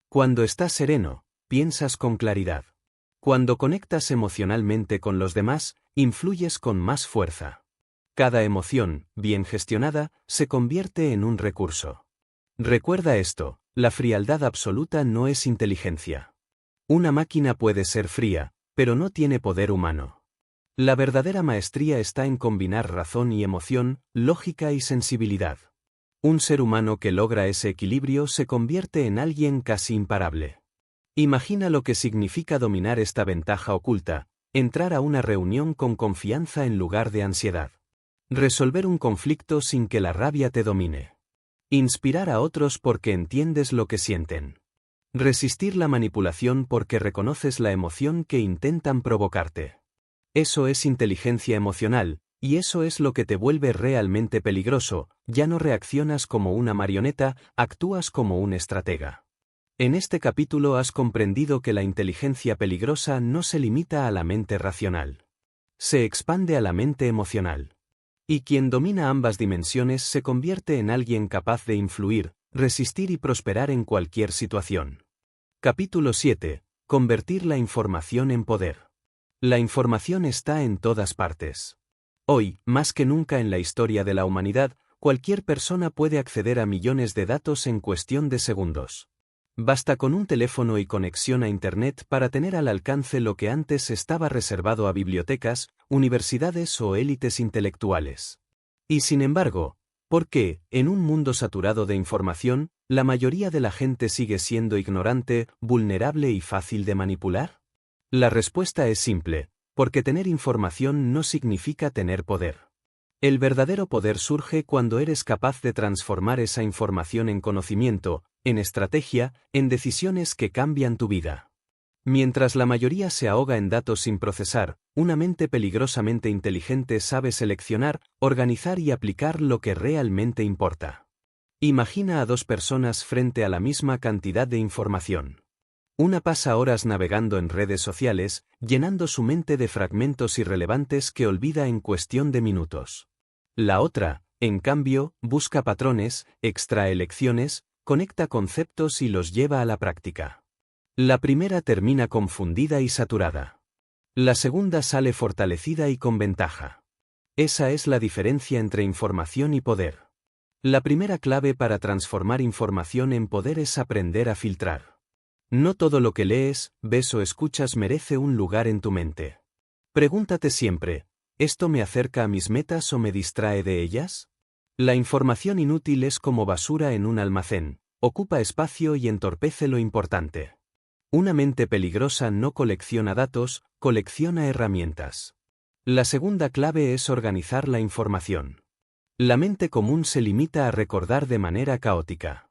Cuando estás sereno, piensas con claridad. Cuando conectas emocionalmente con los demás, influyes con más fuerza. Cada emoción, bien gestionada, se convierte en un recurso. Recuerda esto, la frialdad absoluta no es inteligencia. Una máquina puede ser fría, pero no tiene poder humano. La verdadera maestría está en combinar razón y emoción, lógica y sensibilidad. Un ser humano que logra ese equilibrio se convierte en alguien casi imparable. Imagina lo que significa dominar esta ventaja oculta, entrar a una reunión con confianza en lugar de ansiedad. Resolver un conflicto sin que la rabia te domine. Inspirar a otros porque entiendes lo que sienten. Resistir la manipulación porque reconoces la emoción que intentan provocarte. Eso es inteligencia emocional, y eso es lo que te vuelve realmente peligroso. Ya no reaccionas como una marioneta, actúas como un estratega. En este capítulo has comprendido que la inteligencia peligrosa no se limita a la mente racional. Se expande a la mente emocional. Y quien domina ambas dimensiones se convierte en alguien capaz de influir, resistir y prosperar en cualquier situación. Capítulo 7. Convertir la información en poder. La información está en todas partes. Hoy, más que nunca en la historia de la humanidad, cualquier persona puede acceder a millones de datos en cuestión de segundos. Basta con un teléfono y conexión a Internet para tener al alcance lo que antes estaba reservado a bibliotecas, universidades o élites intelectuales. Y sin embargo, ¿por qué, en un mundo saturado de información, la mayoría de la gente sigue siendo ignorante, vulnerable y fácil de manipular? La respuesta es simple, porque tener información no significa tener poder. El verdadero poder surge cuando eres capaz de transformar esa información en conocimiento, en estrategia, en decisiones que cambian tu vida. Mientras la mayoría se ahoga en datos sin procesar, una mente peligrosamente inteligente sabe seleccionar, organizar y aplicar lo que realmente importa. Imagina a dos personas frente a la misma cantidad de información. Una pasa horas navegando en redes sociales, llenando su mente de fragmentos irrelevantes que olvida en cuestión de minutos. La otra, en cambio, busca patrones, extrae lecciones, conecta conceptos y los lleva a la práctica. La primera termina confundida y saturada. La segunda sale fortalecida y con ventaja. Esa es la diferencia entre información y poder. La primera clave para transformar información en poder es aprender a filtrar. No todo lo que lees, ves o escuchas merece un lugar en tu mente. Pregúntate siempre, ¿esto me acerca a mis metas o me distrae de ellas? La información inútil es como basura en un almacén, ocupa espacio y entorpece lo importante. Una mente peligrosa no colecciona datos, colecciona herramientas. La segunda clave es organizar la información. La mente común se limita a recordar de manera caótica.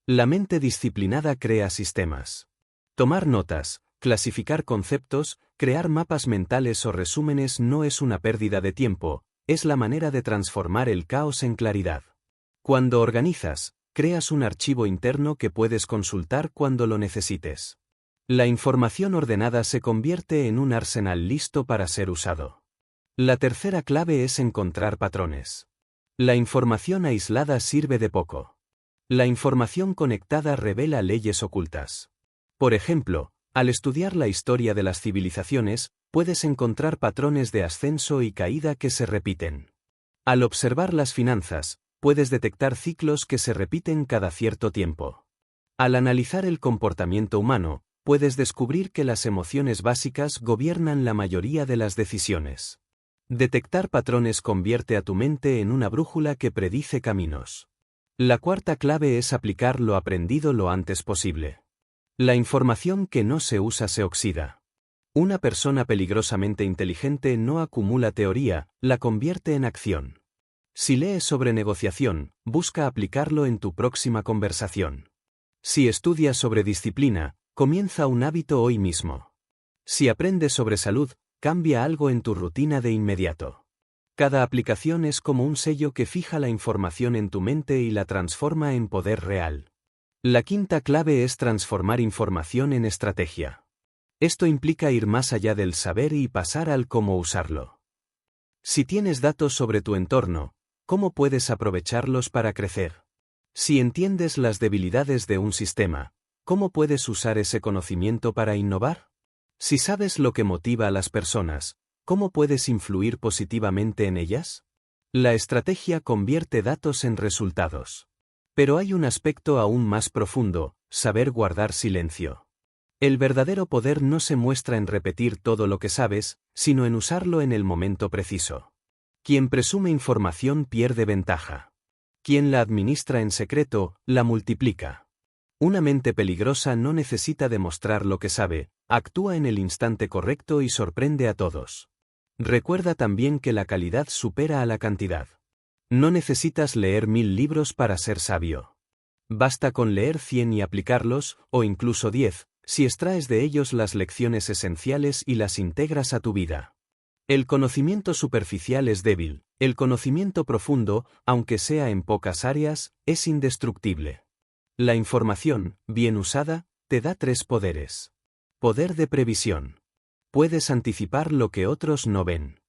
La mente disciplinada crea sistemas. Tomar notas, clasificar conceptos, crear mapas mentales o resúmenes no es una pérdida de tiempo, es la manera de transformar el caos en claridad. Cuando organizas, creas un archivo interno que puedes consultar cuando lo necesites. La información ordenada se convierte en un arsenal listo para ser usado. La tercera clave es encontrar patrones. La información aislada sirve de poco. La información conectada revela leyes ocultas. Por ejemplo, al estudiar la historia de las civilizaciones, puedes encontrar patrones de ascenso y caída que se repiten. Al observar las finanzas, puedes detectar ciclos que se repiten cada cierto tiempo. Al analizar el comportamiento humano, puedes descubrir que las emociones básicas gobiernan la mayoría de las decisiones. Detectar patrones convierte a tu mente en una brújula que predice caminos. La cuarta clave es aplicar lo aprendido lo antes posible. La información que no se usa se oxida. Una persona peligrosamente inteligente no acumula teoría, la convierte en acción. Si lees sobre negociación, busca aplicarlo en tu próxima conversación. Si estudias sobre disciplina, Comienza un hábito hoy mismo. Si aprendes sobre salud, cambia algo en tu rutina de inmediato. Cada aplicación es como un sello que fija la información en tu mente y la transforma en poder real. La quinta clave es transformar información en estrategia. Esto implica ir más allá del saber y pasar al cómo usarlo. Si tienes datos sobre tu entorno, ¿cómo puedes aprovecharlos para crecer? Si entiendes las debilidades de un sistema, ¿cómo puedes usar ese conocimiento para innovar? Si sabes lo que motiva a las personas, ¿cómo puedes influir positivamente en ellas? La estrategia convierte datos en resultados. Pero hay un aspecto aún más profundo: saber guardar silencio. El verdadero poder no se muestra en repetir todo lo que sabes, sino en usarlo en el momento preciso. Quien presume información pierde ventaja. Quien la administra en secreto, la multiplica. Una mente peligrosa no necesita demostrar lo que sabe, actúa en el instante correcto y sorprende a todos. Recuerda también que la calidad supera a la cantidad. No necesitas leer 1000 libros para ser sabio. Basta con leer 100 y aplicarlos, o incluso 10, si extraes de ellos las lecciones esenciales y las integras a tu vida. El conocimiento superficial es débil, el conocimiento profundo, aunque sea en pocas áreas, es indestructible. La información, bien usada, te da 3 poderes. Poder de previsión. Puedes anticipar lo que otros no ven.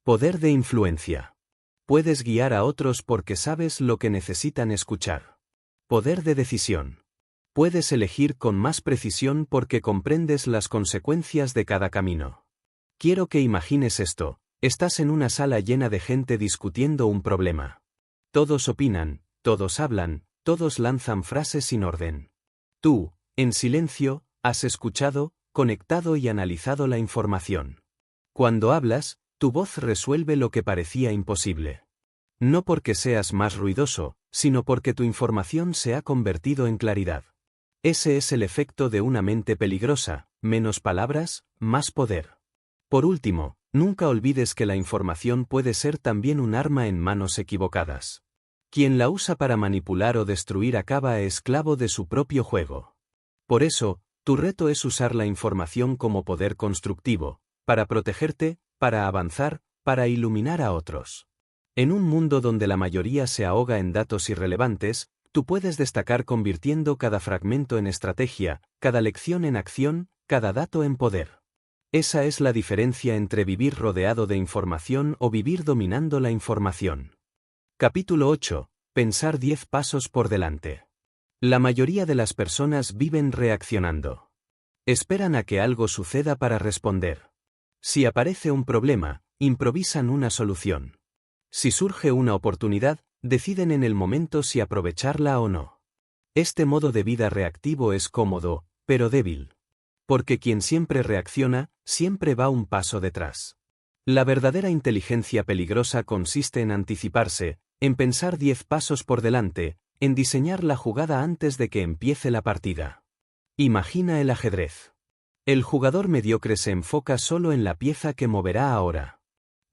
Poder de influencia. Puedes guiar a otros porque sabes lo que necesitan escuchar. Poder de decisión. Puedes elegir con más precisión porque comprendes las consecuencias de cada camino. Quiero que imagines esto: estás en una sala llena de gente discutiendo un problema. Todos opinan, todos hablan, todos lanzan frases sin orden. Tú, en silencio, has escuchado, conectado y analizado la información. Cuando hablas, tu voz resuelve lo que parecía imposible. No porque seas más ruidoso, sino porque tu información se ha convertido en claridad. Ese es el efecto de una mente peligrosa: menos palabras, más poder. Por último, nunca olvides que la información puede ser también un arma en manos equivocadas. Quien la usa para manipular o destruir acaba esclavo de su propio juego. Por eso, tu reto es usar la información como poder constructivo, para protegerte, para avanzar, para iluminar a otros. En un mundo donde la mayoría se ahoga en datos irrelevantes, tú puedes destacar convirtiendo cada fragmento en estrategia, cada lección en acción, cada dato en poder. Esa es la diferencia entre vivir rodeado de información o vivir dominando la información. Capítulo 8. Pensar 10 pasos por delante. La mayoría de las personas viven reaccionando. Esperan a que algo suceda para responder. Si aparece un problema, improvisan una solución. Si surge una oportunidad, deciden en el momento si aprovecharla o no. Este modo de vida reactivo es cómodo, pero débil. Porque quien siempre reacciona, siempre va un paso detrás. La verdadera inteligencia peligrosa consiste en anticiparse, en pensar 10 pasos por delante, en diseñar la jugada antes de que empiece la partida. Imagina el ajedrez. El jugador mediocre se enfoca solo en la pieza que moverá ahora.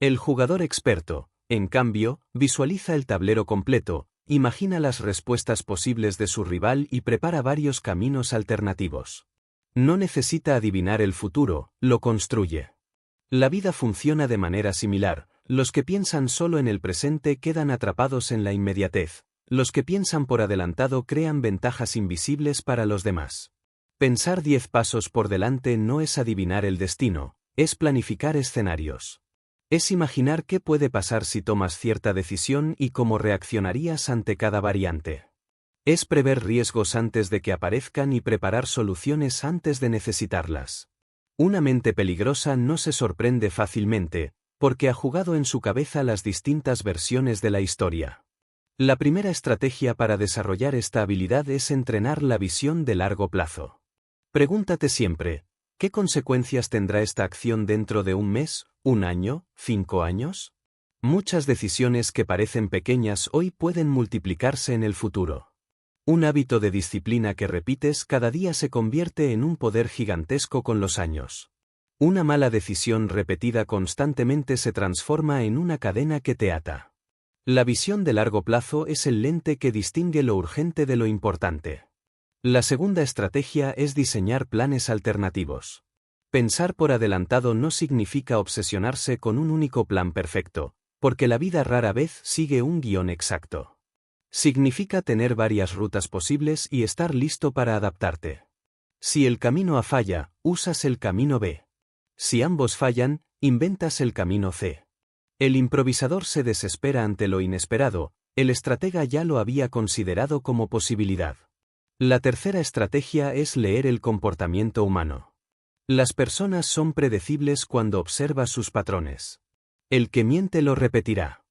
El jugador experto, en cambio, visualiza el tablero completo, imagina las respuestas posibles de su rival y prepara varios caminos alternativos. No necesita adivinar el futuro, lo construye. La vida funciona de manera similar: los que piensan solo en el presente quedan atrapados en la inmediatez, los que piensan por adelantado crean ventajas invisibles para los demás. Pensar 10 pasos por delante no es adivinar el destino, es planificar escenarios. Es imaginar qué puede pasar si tomas cierta decisión y cómo reaccionarías ante cada variante. Es prever riesgos antes de que aparezcan y preparar soluciones antes de necesitarlas. Una mente peligrosa no se sorprende fácilmente, porque ha jugado en su cabeza las distintas versiones de la historia. La primera estrategia para desarrollar esta habilidad es entrenar la visión de largo plazo. Pregúntate siempre: ¿qué consecuencias tendrá esta acción dentro de un mes, un año, 5 años? Muchas decisiones que parecen pequeñas hoy pueden multiplicarse en el futuro. Un hábito de disciplina que repites cada día se convierte en un poder gigantesco con los años. Una mala decisión repetida constantemente se transforma en una cadena que te ata. La visión de largo plazo es el lente que distingue lo urgente de lo importante. La segunda estrategia es diseñar planes alternativos. Pensar por adelantado no significa obsesionarse con un único plan perfecto, porque la vida rara vez sigue un guión exacto. Significa tener varias rutas posibles y estar listo para adaptarte. Si el camino A falla, usas el camino B. Si ambos fallan, inventas el camino C. El improvisador se desespera ante lo inesperado, el estratega ya lo había considerado como posibilidad. La tercera estrategia es leer el comportamiento humano. Las personas son predecibles cuando observas sus patrones. El que miente lo repetirá.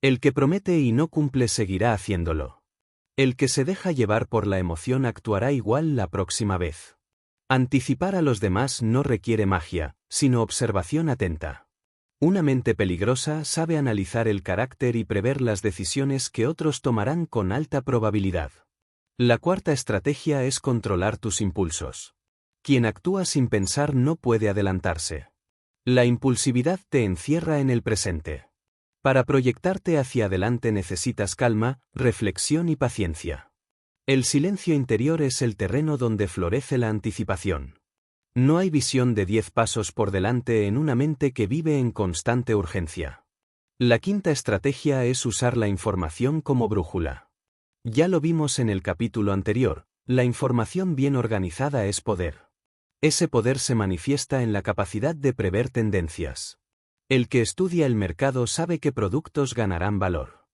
El que promete y no cumple seguirá haciéndolo. El que se deja llevar por la emoción actuará igual la próxima vez. Anticipar a los demás no requiere magia, sino observación atenta. Una mente peligrosa sabe analizar el carácter y prever las decisiones que otros tomarán con alta probabilidad. La cuarta estrategia es controlar tus impulsos. Quien actúa sin pensar no puede adelantarse. La impulsividad te encierra en el presente. Para proyectarte hacia adelante necesitas calma, reflexión y paciencia. El silencio interior es el terreno donde florece la anticipación. No hay visión de 10 pasos por delante en una mente que vive en constante urgencia. La quinta estrategia es usar la información como brújula. Ya lo vimos en el capítulo anterior, la información bien organizada es poder. Ese poder se manifiesta en la capacidad de prever tendencias. El que estudia el mercado sabe qué productos ganarán valor.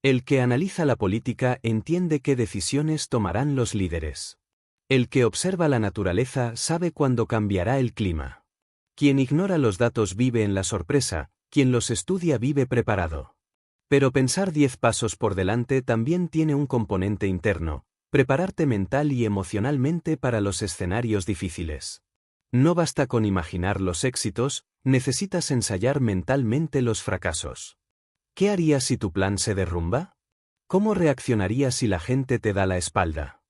El que analiza la política entiende qué decisiones tomarán los líderes. El que observa la naturaleza sabe cuándo cambiará el clima. Quien ignora los datos vive en la sorpresa, quien los estudia vive preparado. Pero pensar 10 pasos por delante también tiene un componente interno, prepararte mental y emocionalmente para los escenarios difíciles. No basta con imaginar los éxitos, necesitas ensayar mentalmente los fracasos. ¿Qué harías si tu plan se derrumba? ¿Cómo reaccionarías si la gente te da la espalda?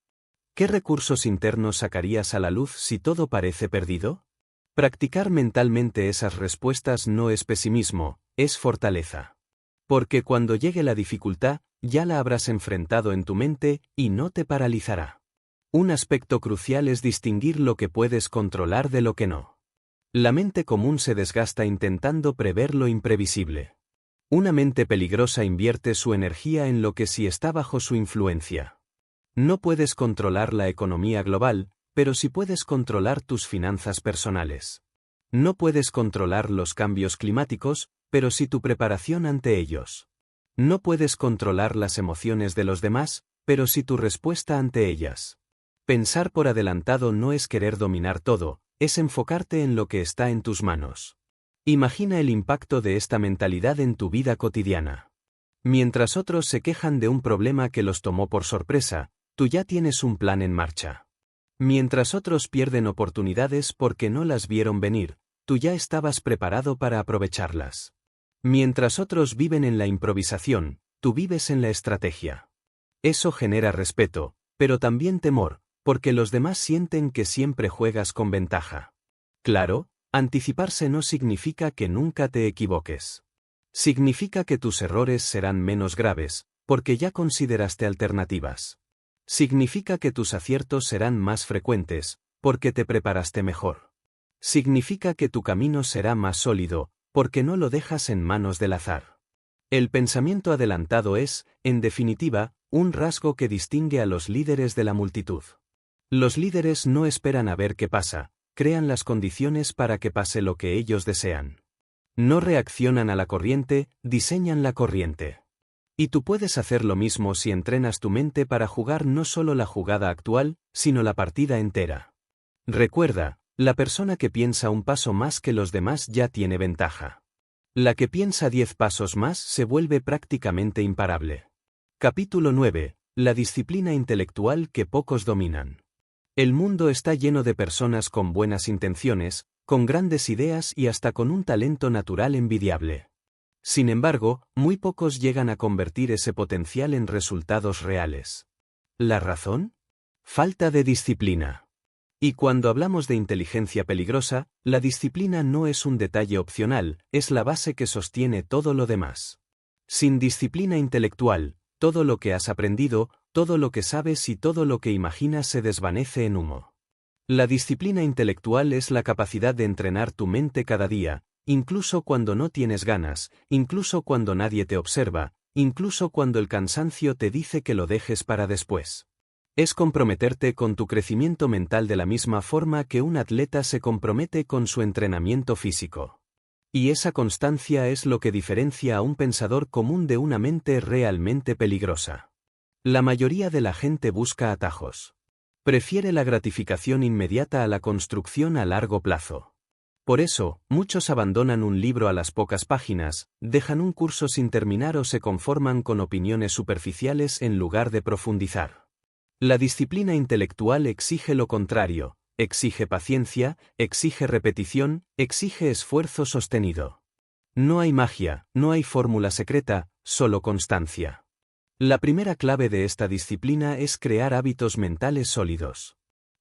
¿Qué recursos internos sacarías a la luz si todo parece perdido? Practicar mentalmente esas respuestas no es pesimismo, es fortaleza. Porque cuando llegue la dificultad, ya la habrás enfrentado en tu mente y no te paralizará. Un aspecto crucial es distinguir lo que puedes controlar de lo que no. La mente común se desgasta intentando prever lo imprevisible. Una mente peligrosa invierte su energía en lo que sí está bajo su influencia. No puedes controlar la economía global, pero sí puedes controlar tus finanzas personales. No puedes controlar los cambios climáticos, pero sí tu preparación ante ellos. No puedes controlar las emociones de los demás, pero sí tu respuesta ante ellas. Pensar por adelantado no es querer dominar todo, es enfocarte en lo que está en tus manos. Imagina el impacto de esta mentalidad en tu vida cotidiana. Mientras otros se quejan de un problema que los tomó por sorpresa, tú ya tienes un plan en marcha. Mientras otros pierden oportunidades porque no las vieron venir, tú ya estabas preparado para aprovecharlas. Mientras otros viven en la improvisación, tú vives en la estrategia. Eso genera respeto, pero también temor, porque los demás sienten que siempre juegas con ventaja. Claro, anticiparse no significa que nunca te equivoques. Significa que tus errores serán menos graves, porque ya consideraste alternativas. Significa que tus aciertos serán más frecuentes, porque te preparaste mejor. Significa que tu camino será más sólido, porque no lo dejas en manos del azar. El pensamiento adelantado es, en definitiva, un rasgo que distingue a los líderes de la multitud. Los líderes no esperan a ver qué pasa, crean las condiciones para que pase lo que ellos desean. No reaccionan a la corriente, diseñan la corriente. Y tú puedes hacer lo mismo si entrenas tu mente para jugar no solo la jugada actual, sino la partida entera. Recuerda, la persona que piensa un paso más que los demás ya tiene ventaja. La que piensa 10 pasos más se vuelve prácticamente imparable. Capítulo 9. La disciplina intelectual que pocos dominan. El mundo está lleno de personas con buenas intenciones, con grandes ideas y hasta con un talento natural envidiable. Sin embargo, muy pocos llegan a convertir ese potencial en resultados reales. ¿La razón? Falta de disciplina. Y cuando hablamos de inteligencia peligrosa, la disciplina no es un detalle opcional, es la base que sostiene todo lo demás. Sin disciplina intelectual, todo lo que has aprendido, Todo lo que sabes y todo lo que imaginas se desvanece en humo. La disciplina intelectual es la capacidad de entrenar tu mente cada día, incluso cuando no tienes ganas, incluso cuando nadie te observa, incluso cuando el cansancio te dice que lo dejes para después. Es comprometerte con tu crecimiento mental de la misma forma que un atleta se compromete con su entrenamiento físico. Y esa constancia es lo que diferencia a un pensador común de una mente realmente peligrosa. La mayoría de la gente busca atajos. Prefiere la gratificación inmediata a la construcción a largo plazo. Por eso, muchos abandonan un libro a las pocas páginas, dejan un curso sin terminar o se conforman con opiniones superficiales en lugar de profundizar. La disciplina intelectual exige lo contrario, exige paciencia, exige repetición, exige esfuerzo sostenido. No hay magia, no hay fórmula secreta, solo constancia. La primera clave de esta disciplina es crear hábitos mentales sólidos.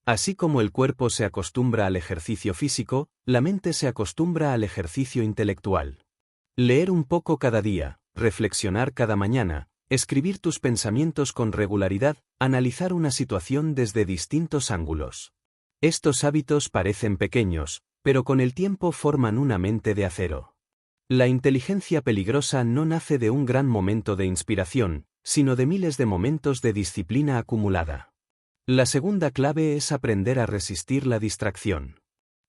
Así como el cuerpo se acostumbra al ejercicio físico, la mente se acostumbra al ejercicio intelectual. Leer un poco cada día, reflexionar cada mañana, escribir tus pensamientos con regularidad, analizar una situación desde distintos ángulos. Estos hábitos parecen pequeños, pero con el tiempo forman una mente de acero. La inteligencia peligrosa no nace de un gran momento de inspiración, sino de miles de momentos de disciplina acumulada. La segunda clave es aprender a resistir la distracción.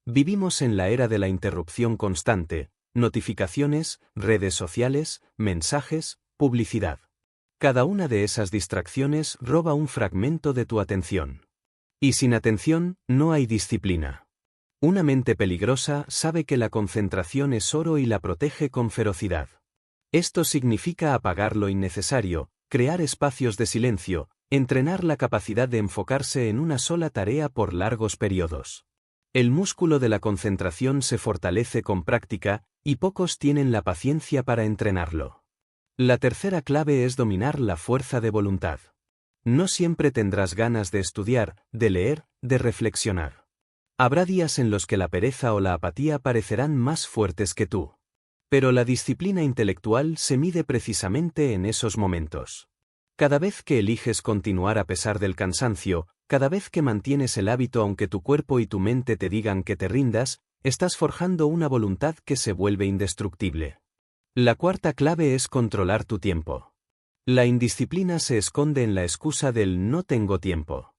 Vivimos en la era de la interrupción constante, notificaciones, redes sociales, mensajes, publicidad. Cada una de esas distracciones roba un fragmento de tu atención. Y sin atención, no hay disciplina. Una mente peligrosa sabe que la concentración es oro y la protege con ferocidad. Esto significa apagar lo innecesario, crear espacios de silencio, entrenar la capacidad de enfocarse en una sola tarea por largos periodos. El músculo de la concentración se fortalece con práctica, y pocos tienen la paciencia para entrenarlo. La tercera clave es dominar la fuerza de voluntad. No siempre tendrás ganas de estudiar, de leer, de reflexionar. Habrá días en los que la pereza o la apatía parecerán más fuertes que tú. Pero la disciplina intelectual se mide precisamente en esos momentos. Cada vez que eliges continuar a pesar del cansancio, cada vez que mantienes el hábito aunque tu cuerpo y tu mente te digan que te rindas, estás forjando una voluntad que se vuelve indestructible. La cuarta clave es controlar tu tiempo. La indisciplina se esconde en la excusa del no tengo tiempo.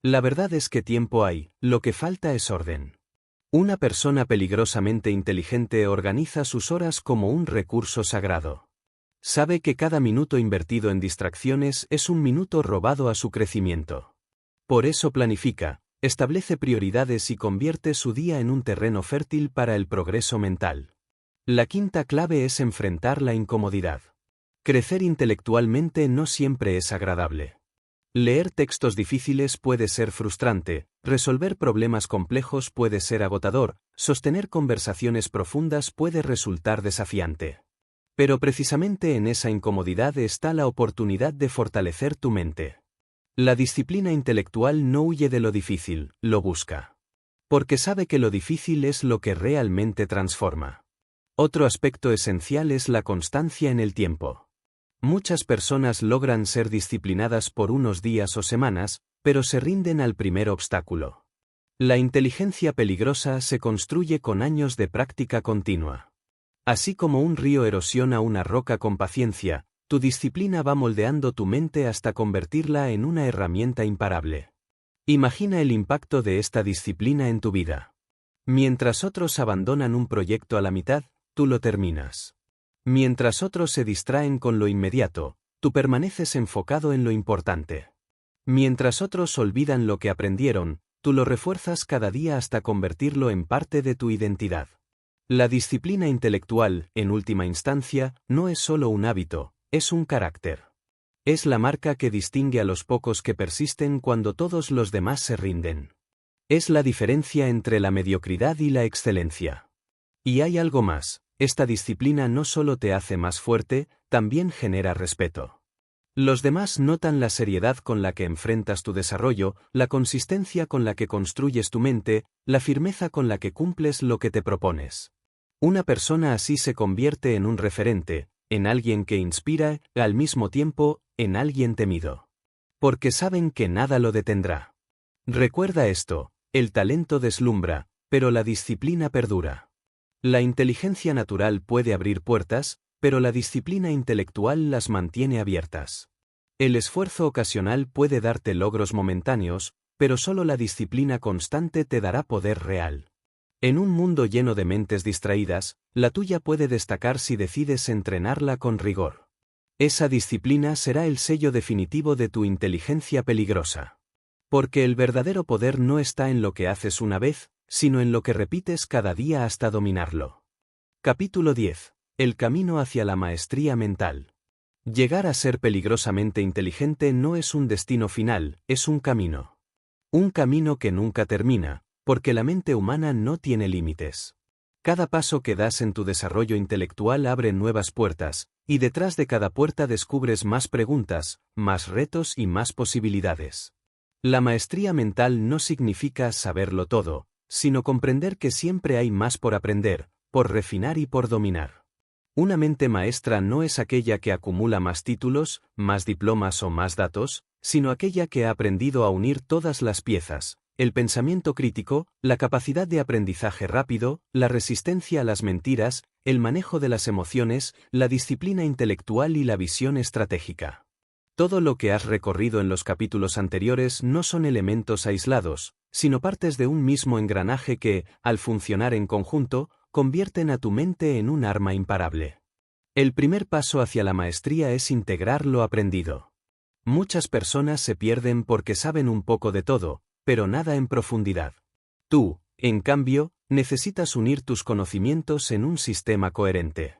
La verdad es que tiempo hay, lo que falta es orden. Una persona peligrosamente inteligente organiza sus horas como un recurso sagrado. Sabe que cada minuto invertido en distracciones es un minuto robado a su crecimiento. Por eso planifica, establece prioridades y convierte su día en un terreno fértil para el progreso mental. La quinta clave es enfrentar la incomodidad. Crecer intelectualmente no siempre es agradable. Leer textos difíciles puede ser frustrante, resolver problemas complejos puede ser agotador, sostener conversaciones profundas puede resultar desafiante. Pero precisamente en esa incomodidad está la oportunidad de fortalecer tu mente. La disciplina intelectual no huye de lo difícil, lo busca. Porque sabe que lo difícil es lo que realmente transforma. Otro aspecto esencial es la constancia en el tiempo. Muchas personas logran ser disciplinadas por unos días o semanas, pero se rinden al primer obstáculo. La inteligencia peligrosa se construye con años de práctica continua. Así como un río erosiona una roca con paciencia, tu disciplina va moldeando tu mente hasta convertirla en una herramienta imparable. Imagina el impacto de esta disciplina en tu vida. Mientras otros abandonan un proyecto a la mitad, tú lo terminas. Mientras otros se distraen con lo inmediato, tú permaneces enfocado en lo importante. Mientras otros olvidan lo que aprendieron, tú lo refuerzas cada día hasta convertirlo en parte de tu identidad. La disciplina intelectual, en última instancia, no es solo un hábito, es un carácter. Es la marca que distingue a los pocos que persisten cuando todos los demás se rinden. Es la diferencia entre la mediocridad y la excelencia. Y hay algo más. Esta disciplina no solo te hace más fuerte, también genera respeto. Los demás notan la seriedad con la que enfrentas tu desarrollo, la consistencia con la que construyes tu mente, la firmeza con la que cumples lo que te propones. Una persona así se convierte en un referente, en alguien que inspira, al mismo tiempo, en alguien temido. Porque saben que nada lo detendrá. Recuerda esto, el talento deslumbra, pero la disciplina perdura. La inteligencia natural puede abrir puertas, pero la disciplina intelectual las mantiene abiertas. El esfuerzo ocasional puede darte logros momentáneos, pero solo la disciplina constante te dará poder real. En un mundo lleno de mentes distraídas, la tuya puede destacar si decides entrenarla con rigor. Esa disciplina será el sello definitivo de tu inteligencia peligrosa. Porque el verdadero poder no está en lo que haces una vez, sino en lo que repites cada día hasta dominarlo. Capítulo 10. El camino hacia la maestría mental. Llegar a ser peligrosamente inteligente no es un destino final, es un camino. Un camino que nunca termina, porque la mente humana no tiene límites. Cada paso que das en tu desarrollo intelectual abre nuevas puertas, y detrás de cada puerta descubres más preguntas, más retos y más posibilidades. La maestría mental no significa saberlo todo, sino comprender que siempre hay más por aprender, por refinar y por dominar. Una mente maestra no es aquella que acumula más títulos, más diplomas o más datos, sino aquella que ha aprendido a unir todas las piezas: el pensamiento crítico, la capacidad de aprendizaje rápido, la resistencia a las mentiras, el manejo de las emociones, la disciplina intelectual y la visión estratégica. Todo lo que has recorrido en los capítulos anteriores no son elementos aislados, sino partes de un mismo engranaje que, al funcionar en conjunto, convierten a tu mente en un arma imparable. El primer paso hacia la maestría es integrar lo aprendido. Muchas personas se pierden porque saben un poco de todo, pero nada en profundidad. Tú, en cambio, necesitas unir tus conocimientos en un sistema coherente.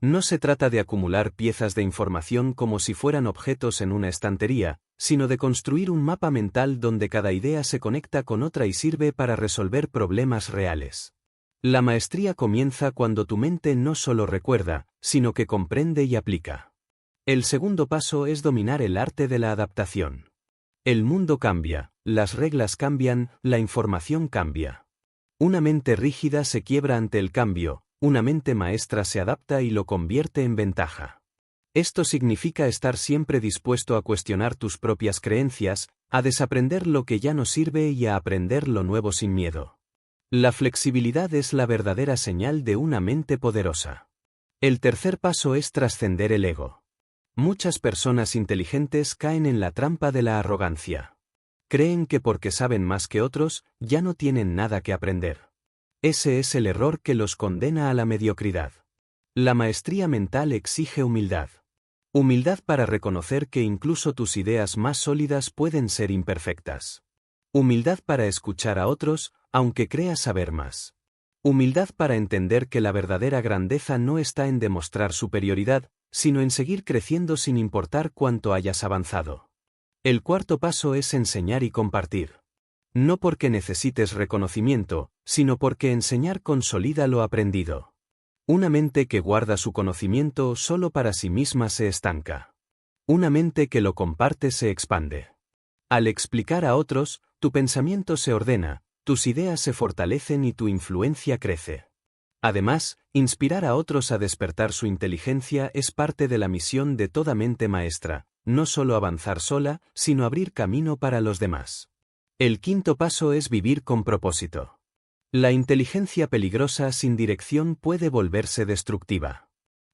No se trata de acumular piezas de información como si fueran objetos en una estantería, sino de construir un mapa mental donde cada idea se conecta con otra y sirve para resolver problemas reales. La maestría comienza cuando tu mente no solo recuerda, sino que comprende y aplica. El segundo paso es dominar el arte de la adaptación. El mundo cambia, las reglas cambian, la información cambia. Una mente rígida se quiebra ante el cambio, una mente maestra se adapta y lo convierte en ventaja. Esto significa estar siempre dispuesto a cuestionar tus propias creencias, a desaprender lo que ya no sirve y a aprender lo nuevo sin miedo. La flexibilidad es la verdadera señal de una mente poderosa. El tercer paso es trascender el ego. Muchas personas inteligentes caen en la trampa de la arrogancia. Creen que porque saben más que otros, ya no tienen nada que aprender. Ese es el error que los condena a la mediocridad. La maestría mental exige humildad. Humildad para reconocer que incluso tus ideas más sólidas pueden ser imperfectas. Humildad para escuchar a otros, aunque creas saber más. Humildad para entender que la verdadera grandeza no está en demostrar superioridad, sino en seguir creciendo sin importar cuánto hayas avanzado. El cuarto paso es enseñar y compartir. No porque necesites reconocimiento, sino porque enseñar consolida lo aprendido. Una mente que guarda su conocimiento solo para sí misma se estanca. Una mente que lo comparte se expande. Al explicar a otros, tu pensamiento se ordena, tus ideas se fortalecen y tu influencia crece. Además, inspirar a otros a despertar su inteligencia es parte de la misión de toda mente maestra, no solo avanzar sola, sino abrir camino para los demás. El quinto paso es vivir con propósito. La inteligencia peligrosa sin dirección puede volverse destructiva.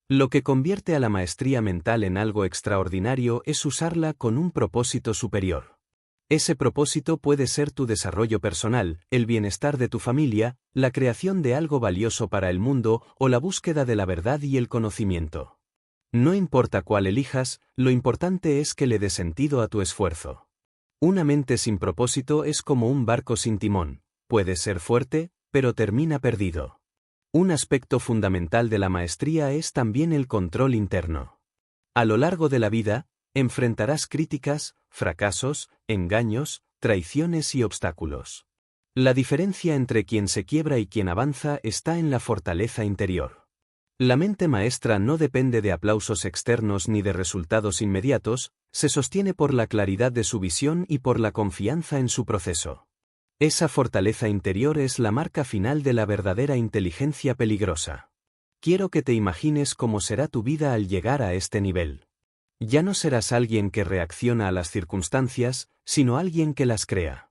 Lo que convierte a la maestría mental en algo extraordinario es usarla con un propósito superior. Ese propósito puede ser tu desarrollo personal, el bienestar de tu familia, la creación de algo valioso para el mundo o la búsqueda de la verdad y el conocimiento. No importa cuál elijas, lo importante es que le dé sentido a tu esfuerzo. Una mente sin propósito es como un barco sin timón, puede ser fuerte, pero termina perdido. Un aspecto fundamental de la maestría es también el control interno. A lo largo de la vida, enfrentarás críticas, fracasos, engaños, traiciones y obstáculos. La diferencia entre quien se quiebra y quien avanza está en la fortaleza interior. La mente maestra no depende de aplausos externos ni de resultados inmediatos, se sostiene por la claridad de su visión y por la confianza en su proceso. Esa fortaleza interior es la marca final de la verdadera inteligencia peligrosa. Quiero que te imagines cómo será tu vida al llegar a este nivel. Ya no serás alguien que reacciona a las circunstancias, sino alguien que las crea.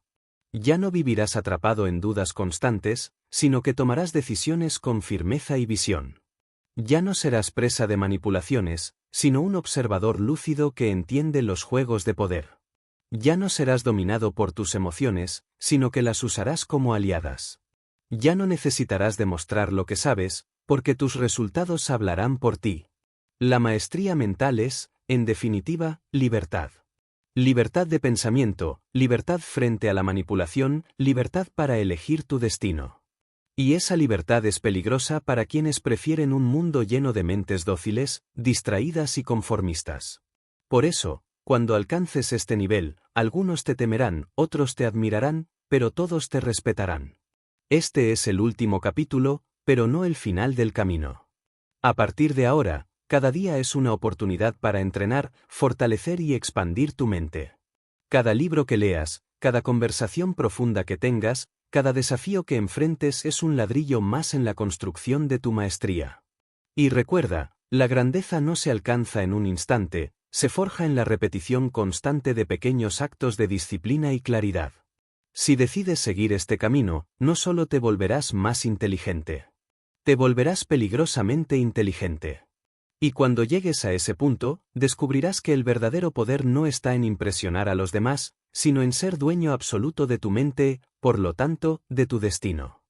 Ya no vivirás atrapado en dudas constantes, sino que tomarás decisiones con firmeza y visión. Ya no serás presa de manipulaciones, sino un observador lúcido que entiende los juegos de poder. Ya no serás dominado por tus emociones, sino que las usarás como aliadas. Ya no necesitarás demostrar lo que sabes, porque tus resultados hablarán por ti. La maestría mental es, en definitiva, libertad. Libertad de pensamiento, libertad frente a la manipulación, libertad para elegir tu destino. Y esa libertad es peligrosa para quienes prefieren un mundo lleno de mentes dóciles, distraídas y conformistas. Por eso, cuando alcances este nivel, algunos te temerán, otros te admirarán, pero todos te respetarán. Este es el último capítulo, pero no el final del camino. A partir de ahora, cada día es una oportunidad para entrenar, fortalecer y expandir tu mente. Cada libro que leas, cada conversación profunda que tengas, cada desafío que enfrentes es un ladrillo más en la construcción de tu maestría. Y recuerda, la grandeza no se alcanza en un instante, se forja en la repetición constante de pequeños actos de disciplina y claridad. Si decides seguir este camino, no solo te volverás más inteligente. Te volverás peligrosamente inteligente. Y cuando llegues a ese punto, descubrirás que el verdadero poder no está en impresionar a los demás, sino en ser dueño absoluto de tu mente, por lo tanto, de tu destino.